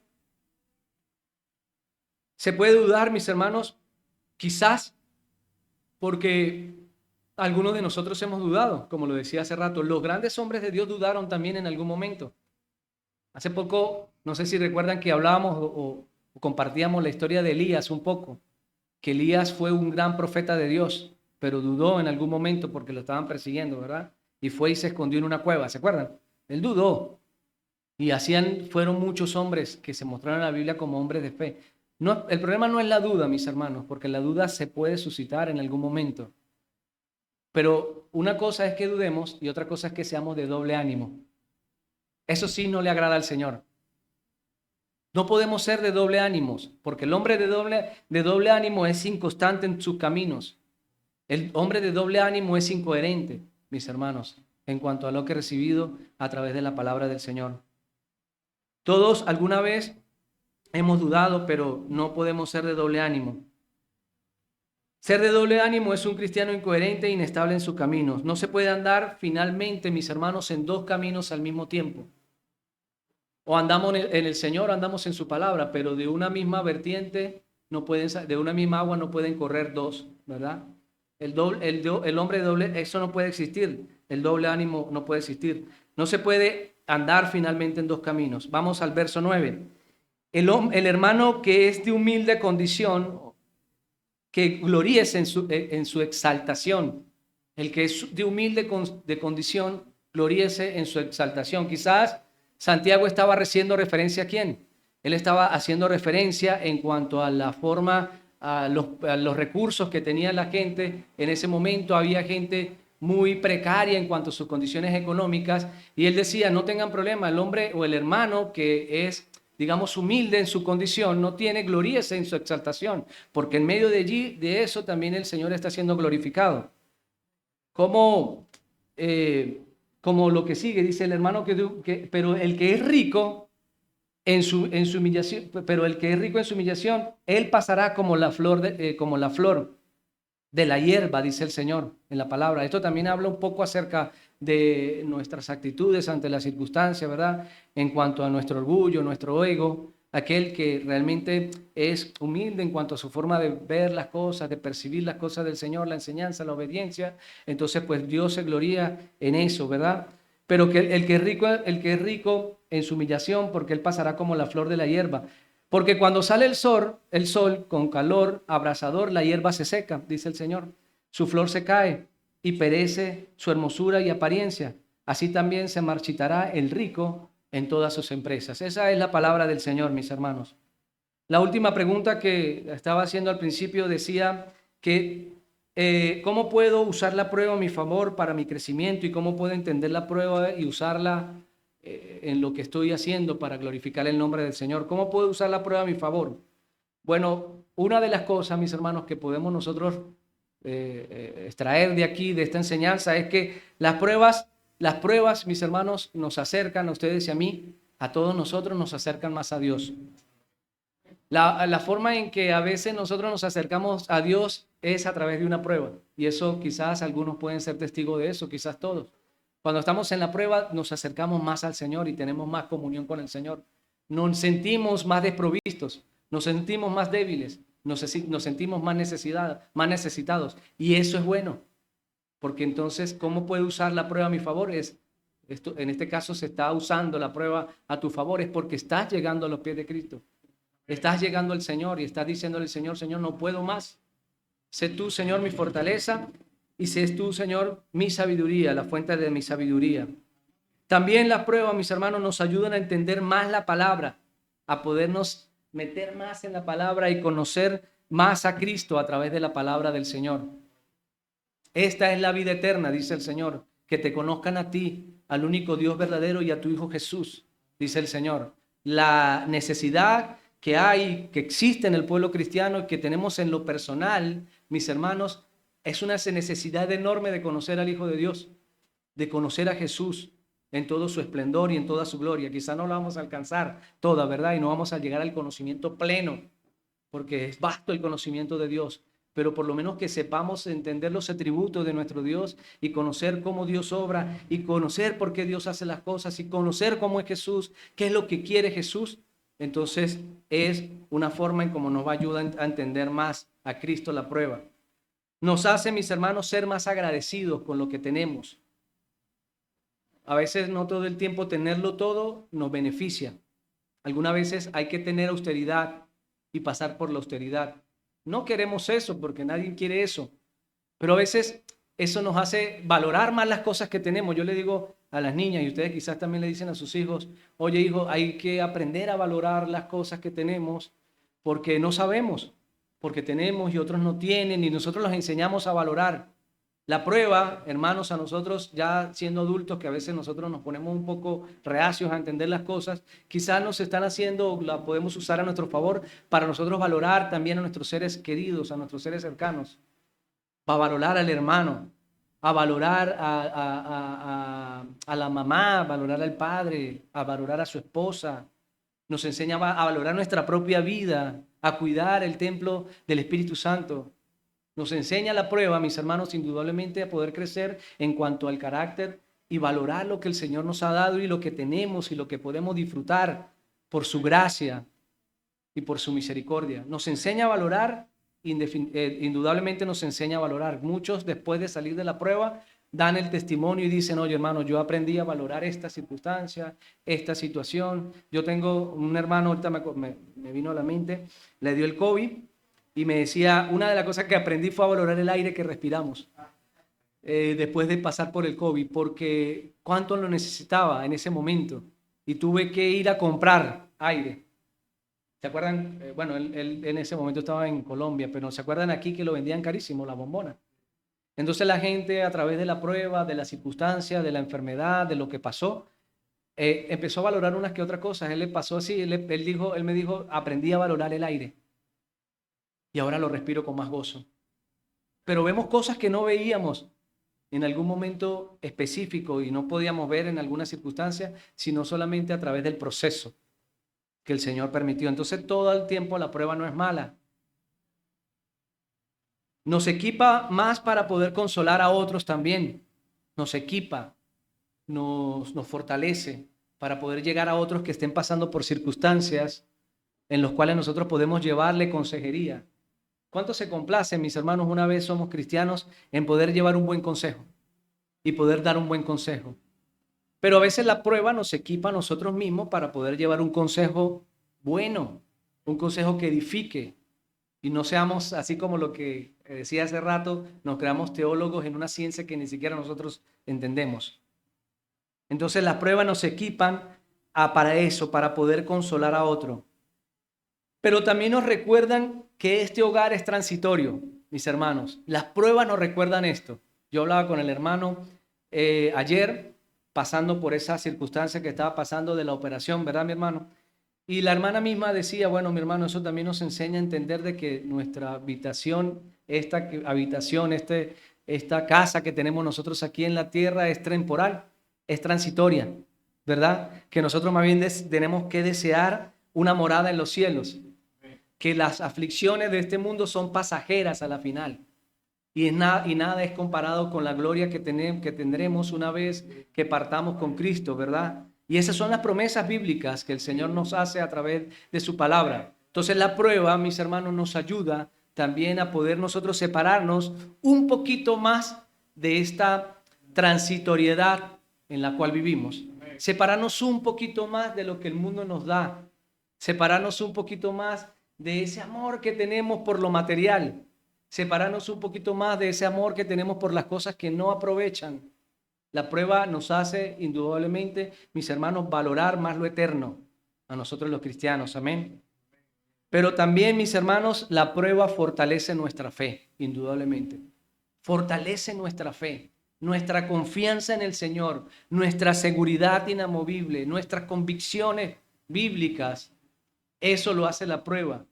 Se puede dudar, mis hermanos, quizás porque algunos de nosotros hemos dudado, como lo decía hace rato. Los grandes hombres de Dios dudaron también en algún momento. Hace poco, no sé si recuerdan que hablábamos o compartíamos la historia de Elías un poco, que Elías fue un gran profeta de Dios, pero dudó en algún momento porque lo estaban persiguiendo, ¿verdad? Y fue y se escondió en una cueva, ¿se acuerdan? Él dudó. Y fueron muchos hombres que se mostraron en la Biblia como hombres de fe. No, el problema no es la duda, mis hermanos, porque la duda se puede suscitar en algún momento. Pero una cosa es que dudemos y otra cosa es que seamos de doble ánimo. Eso sí no le agrada al Señor. No podemos ser de doble ánimos, porque el hombre de doble ánimo es inconstante en sus caminos. El hombre de doble ánimo es incoherente, mis hermanos, en cuanto a lo que he recibido a través de la palabra del Señor. Todos alguna vez hemos dudado, pero no podemos ser de doble ánimo. Ser de doble ánimo es un cristiano incoherente e inestable en sus caminos. No se puede andar finalmente, mis hermanos, en dos caminos al mismo tiempo. O andamos en el Señor, andamos en su palabra, pero de una misma vertiente no pueden, de una misma agua no pueden correr dos, ¿verdad? El hombre doble, eso no puede existir. El doble ánimo no puede existir. No se puede andar finalmente en dos caminos. Vamos al verso 9. El hermano que es de humilde condición, que gloríese en su exaltación. El que es de humilde de condición, gloríese en su exaltación. Quizás Santiago estaba haciendo referencia a quién. Él estaba haciendo referencia en cuanto a la forma, a los recursos que tenía la gente. En ese momento había gente muy precaria en cuanto a sus condiciones económicas, y él decía, no tengan problema, el hombre o el hermano que es, digamos, humilde en su condición, no tiene glorías en su exaltación, porque en medio de allí, de eso también el Señor está siendo glorificado. Como, como lo que sigue, dice el hermano pero el que es rico en su humillación, pero el que es rico en su humillación, él pasará como la flor de la hierba, dice el Señor en la palabra. Esto también habla un poco acerca de nuestras actitudes ante las circunstancias, ¿verdad? En cuanto a nuestro orgullo, nuestro ego, aquel que realmente es humilde en cuanto a su forma de ver las cosas, de percibir las cosas del Señor, la enseñanza, la obediencia. Entonces, pues Dios se gloría en eso, ¿verdad? Pero que el que es rico en su humillación, porque él pasará como la flor de la hierba. Porque cuando sale el sol con calor abrasador, la hierba se seca, dice el Señor. Su flor se cae y perece su hermosura y apariencia. Así también se marchitará el rico en todas sus empresas. Esa es la palabra del Señor, mis hermanos. La última pregunta que estaba haciendo al principio decía que ¿cómo puedo usar la prueba a mi favor para mi crecimiento y cómo puedo entender la prueba y usarla en lo que estoy haciendo para glorificar el nombre del Señor? ¿Cómo puedo usar la prueba a mi favor? Bueno, una de las cosas, mis hermanos, que podemos nosotros extraer de aquí, de esta enseñanza, es que las pruebas, mis hermanos, nos acercan a ustedes y a mí, a todos nosotros nos acercan más a Dios. La forma en que a veces nosotros nos acercamos a Dios es a través de una prueba. Y eso quizás algunos pueden ser testigos de eso, quizás todos. Cuando estamos en la prueba nos acercamos más al Señor y tenemos más comunión con el Señor. Nos sentimos más desprovistos, nos sentimos más débiles, nos sentimos más necesitados. Y eso es bueno, porque entonces, ¿cómo puedo usar la prueba a mi favor? En este caso se está usando la prueba a tu favor, es porque estás llegando a los pies de Cristo. Estás llegando al Señor y estás diciéndole al Señor, Señor, no puedo más. Sé tú, Señor, mi fortaleza y sé tú, Señor, mi sabiduría, la fuente de mi sabiduría. También las pruebas, mis hermanos, nos ayudan a entender más la palabra, a podernos meter más en la palabra y conocer más a Cristo a través de la palabra del Señor. Esta es la vida eterna, dice el Señor, que te conozcan a ti, al único Dios verdadero y a tu Hijo Jesús, dice el Señor. La necesidad que hay, que existe en el pueblo cristiano y que tenemos en lo personal, mis hermanos, es una necesidad enorme de conocer al Hijo de Dios, de conocer a Jesús en todo su esplendor y en toda su gloria. Quizá no la vamos a alcanzar toda, ¿verdad? Y no vamos a llegar al conocimiento pleno, porque es vasto el conocimiento de Dios, pero por lo menos que sepamos entender los atributos de nuestro Dios y conocer cómo Dios obra y conocer por qué Dios hace las cosas y conocer cómo es Jesús, qué es lo que quiere Jesús. Entonces es una forma en cómo nos va a ayudar a entender más a Cristo la prueba. Nos hace, mis hermanos, ser más agradecidos con lo que tenemos. A veces no todo el tiempo tenerlo todo nos beneficia. Algunas veces hay que tener austeridad y pasar por la austeridad. No queremos eso porque nadie quiere eso, pero a veces eso nos hace valorar más las cosas que tenemos. Yo le digo a las niñas, y ustedes quizás también le dicen a sus hijos, oye hijo, hay que aprender a valorar las cosas que tenemos porque no sabemos, porque tenemos y otros no tienen y nosotros los enseñamos a valorar. La prueba, hermanos, a nosotros ya siendo adultos, que a veces nosotros nos ponemos un poco reacios a entender las cosas, quizás nos están haciendo, la podemos usar a nuestro favor para nosotros valorar también a nuestros seres queridos, a nuestros seres cercanos. a valorar al hermano, a valorar a la mamá, a valorar al padre, a valorar a su esposa. Nos enseña a valorar nuestra propia vida, a cuidar el templo del Espíritu Santo. Nos enseña la prueba, mis hermanos, indudablemente a poder crecer en cuanto al carácter y valorar lo que el Señor nos ha dado y lo que tenemos y lo que podemos disfrutar por su gracia y por su misericordia. Nos enseña a valorar, indudablemente nos enseña a valorar. Muchos después de salir de la prueba dan el testimonio y dicen, oye hermano, yo aprendí a valorar esta circunstancia, esta situación. Yo tengo un hermano, ahorita me vino a la mente, le dio el COVID y me decía, una de las cosas que aprendí fue a valorar el aire que respiramos después de pasar por el COVID, porque cuánto lo necesitaba en ese momento y tuve que ir a comprar aire. ¿Se acuerdan? Bueno, él en ese momento estaba en Colombia, pero ¿se acuerdan aquí que lo vendían carísimo, la bombona? Entonces la gente a través de la prueba, de las circunstancias, de la enfermedad, de lo que pasó, empezó a valorar unas que otras cosas. Él le pasó así, él me dijo, aprendí a valorar el aire y ahora lo respiro con más gozo. Pero vemos cosas que no veíamos en algún momento específico y no podíamos ver en alguna circunstancia, sino solamente a través del proceso que el Señor permitió. Entonces todo el tiempo la prueba no es mala. Nos equipa más para poder consolar a otros también. Nos equipa, nos fortalece para poder llegar a otros que estén pasando por circunstancias en los cuales nosotros podemos llevarle consejería. ¿Cuánto se complace, mis hermanos, una vez somos cristianos, en poder llevar un buen consejo y poder dar un buen consejo? Pero a veces la prueba nos equipa a nosotros mismos para poder llevar un consejo bueno, un consejo que edifique y no seamos así como lo que decía hace rato, nos creamos teólogos en una ciencia que ni siquiera nosotros entendemos. Entonces las pruebas nos equipan para eso, para poder consolar a otro. Pero también nos recuerdan que este hogar es transitorio, mis hermanos. Las pruebas nos recuerdan esto. Yo hablaba con el hermano ayer, pasando por esa circunstancia que estaba pasando de la operación, ¿verdad, mi hermano? Y la hermana misma decía, bueno, mi hermano, eso también nos enseña a entender de que nuestra habitación, esta casa que tenemos nosotros aquí en la tierra es temporal, es transitoria, ¿verdad? Que nosotros más bien tenemos que desear una morada en los cielos, que las aflicciones de este mundo son pasajeras a la final. Y nada es comparado con la gloria que tendremos una vez que partamos con Cristo, ¿verdad? Y esas son las promesas bíblicas que el Señor nos hace a través de su palabra. Entonces la prueba, mis hermanos, nos ayuda también a poder nosotros separarnos un poquito más de esta transitoriedad en la cual vivimos. Separarnos un poquito más de lo que el mundo nos da. Separarnos un poquito más de ese amor que tenemos por lo material. Separarnos un poquito más de ese amor que tenemos por las cosas que no aprovechan. La prueba nos hace indudablemente, mis hermanos, valorar más lo eterno a nosotros los cristianos, amén. Pero también, mis hermanos, la prueba fortalece nuestra fe, indudablemente. Fortalece nuestra fe, nuestra confianza en el Señor, nuestra seguridad inamovible, nuestras convicciones bíblicas. Eso lo hace la prueba.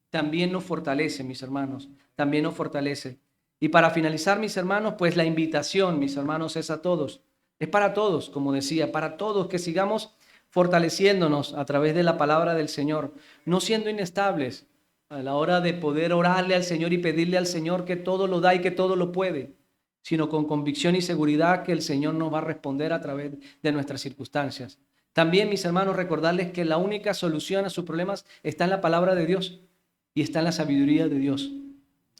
También nos fortalece, mis hermanos, también nos fortalece. Y para finalizar, mis hermanos, pues la invitación, mis hermanos, es a todos. Es para todos, como decía, para todos que sigamos fortaleciéndonos a través de la palabra del Señor, no siendo inestables a la hora de poder orarle al Señor y pedirle al Señor que todo lo da y que todo lo puede, sino con convicción y seguridad que el Señor nos va a responder a través de nuestras circunstancias. También, mis hermanos, recordarles que la única solución a sus problemas está en la palabra de Dios y está en la sabiduría de Dios.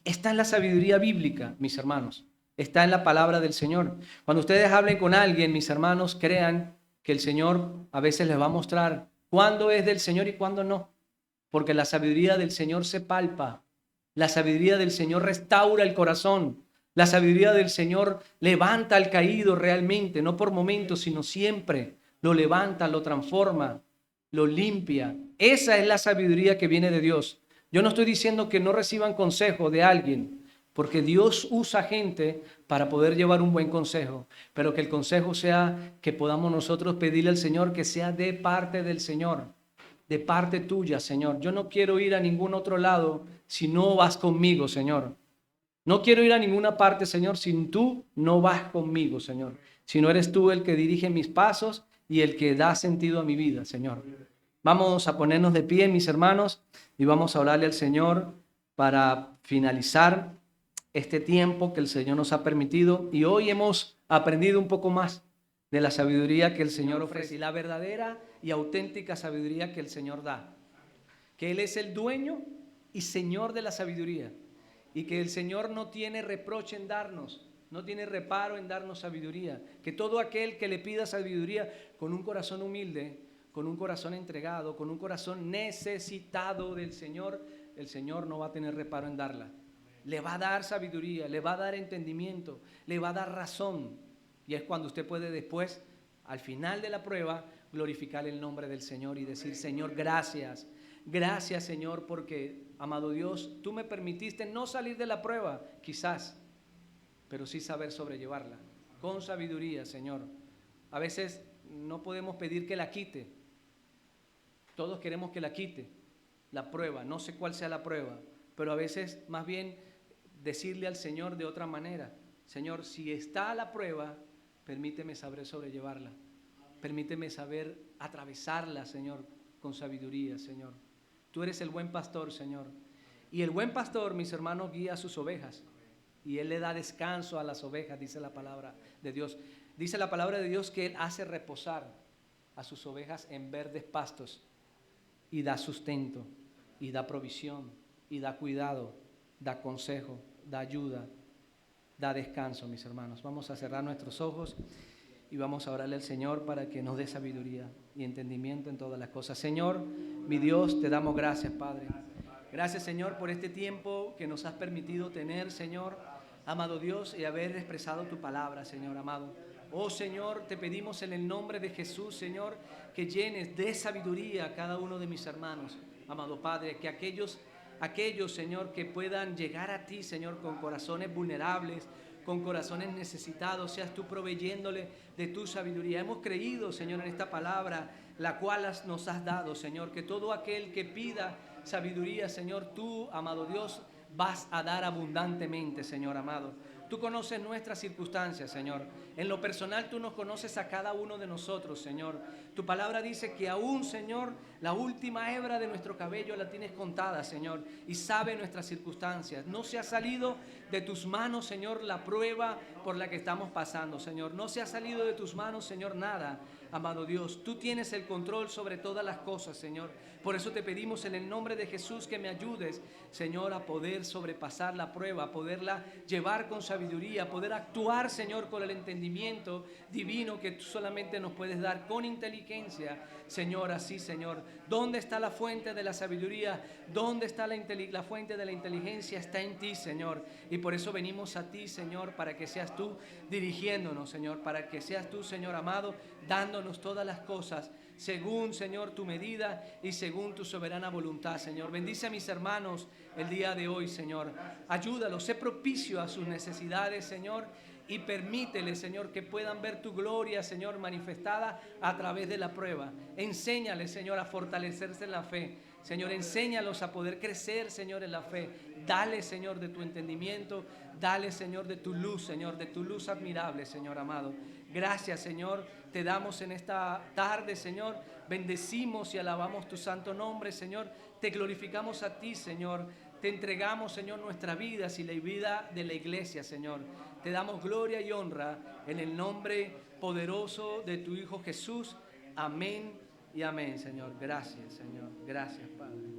Está en la sabiduría bíblica, mis hermanos. Está en la palabra del Señor. Cuando ustedes hablen con alguien, mis hermanos, crean que el Señor a veces les va a mostrar cuándo es del Señor y cuándo no. Porque la sabiduría del Señor se palpa. La sabiduría del Señor restaura el corazón. La sabiduría del Señor levanta al caído realmente, no por momentos, sino siempre. Lo levanta, lo transforma, lo limpia. Esa es la sabiduría que viene de Dios. Yo no estoy diciendo que no reciban consejo de alguien, porque Dios usa gente para poder llevar un buen consejo, pero que el consejo sea que podamos nosotros pedirle al Señor que sea de parte del Señor, de parte tuya, Señor. Yo no quiero ir a ningún otro lado si no vas conmigo, Señor. No quiero ir a ninguna parte, Señor, si tú no vas conmigo, Señor. Si no eres tú el que dirige mis pasos y el que da sentido a mi vida, Señor. Vamos a ponernos de pie, mis hermanos, y vamos a hablarle al Señor para finalizar este tiempo que el Señor nos ha permitido. Y hoy hemos aprendido un poco más de la sabiduría que el Señor ofrece y la verdadera y auténtica sabiduría que el Señor da. Que Él es el dueño y Señor de la sabiduría. Y que el Señor no tiene reproche en darnos, no tiene reparo en darnos sabiduría. Que todo aquel que le pida sabiduría con un corazón humilde, con un corazón entregado, con un corazón necesitado del Señor, el Señor no va a tener reparo en darla. Le va a dar sabiduría, le va a dar entendimiento, le va a dar razón. Y es cuando usted puede después, al final de la prueba, glorificar el nombre del Señor y decir: Señor, gracias. Gracias, Señor, porque, amado Dios, tú me permitiste no salir de la prueba, quizás, pero sí saber sobrellevarla, con sabiduría, Señor. A veces no podemos pedir que la quite. Todos queremos que la quite, la prueba. No sé cuál sea la prueba, pero a veces más bien decirle al Señor de otra manera: Señor, si está la prueba, permíteme saber sobrellevarla. Permíteme saber atravesarla, Señor, con sabiduría, Señor. Tú eres el buen pastor, Señor. Y el buen pastor, mis hermanos, guía a sus ovejas. Y Él le da descanso a las ovejas, dice la palabra de Dios. Dice la palabra de Dios que Él hace reposar a sus ovejas en verdes pastos. Y da sustento, y da provisión, y da cuidado, da consejo, da ayuda, da descanso, mis hermanos. Vamos a cerrar nuestros ojos y vamos a orarle al Señor para que nos dé sabiduría y entendimiento en todas las cosas. Señor, mi Dios, te damos gracias, Padre. Gracias, Señor, por este tiempo que nos has permitido tener, Señor, amado Dios, y haber expresado tu palabra, Señor, amado. Oh, Señor, te pedimos en el nombre de Jesús, Señor, que llenes de sabiduría a cada uno de mis hermanos, amado Padre, que aquellos, Señor, que puedan llegar a ti, Señor, con corazones vulnerables, con corazones necesitados, seas tú proveyéndole de tu sabiduría. Hemos creído, Señor, en esta palabra, la cual nos has dado, Señor, que todo aquel que pida sabiduría, Señor, tú, amado Dios, vas a dar abundantemente, Señor amado. Tú conoces nuestras circunstancias, Señor. En lo personal, tú nos conoces a cada uno de nosotros, Señor. Tu palabra dice que aún, Señor, la última hebra de nuestro cabello la tienes contada, Señor, y sabe nuestras circunstancias. No se ha salido de tus manos, Señor, la prueba por la que estamos pasando, Señor. No se ha salido de tus manos, Señor, nada, amado Dios. Tú tienes el control sobre todas las cosas, Señor. Por eso te pedimos en el nombre de Jesús que me ayudes, Señor, a poder sobrepasar la prueba, a poderla llevar con sabiduría, a poder actuar, Señor, con el entendimiento divino que tú solamente nos puedes dar, con inteligencia, Señor, así, Señor. ¿Dónde está la fuente de la sabiduría? ¿Dónde está la fuente de la inteligencia? Está en ti, Señor. Y por eso venimos a ti, Señor, para que seas tú dirigiéndonos, Señor, para que seas tú, Señor amado, dándonos todas las cosas según, Señor, tu medida y según tu soberana voluntad, Señor. Bendice a mis hermanos el día de hoy, Señor. Ayúdalos, sé propicio a sus necesidades, Señor, y permíteles, Señor, que puedan ver tu gloria, Señor, manifestada a través de la prueba. Enséñales, Señor, a fortalecerse en la fe. Señor, enséñalos a poder crecer, Señor, en la fe. Dale, Señor, de tu entendimiento. Dale, Señor, de tu luz, Señor, de tu luz admirable, Señor amado. Gracias, Señor, te damos en esta tarde, Señor. Bendecimos y alabamos tu santo nombre, Señor. Te glorificamos a ti, Señor. Te entregamos, Señor, nuestra vida y la vida de la iglesia, Señor. Te damos gloria y honra en el nombre poderoso de tu Hijo Jesús. Amén y amén, Señor. Gracias, Señor. Gracias, Padre.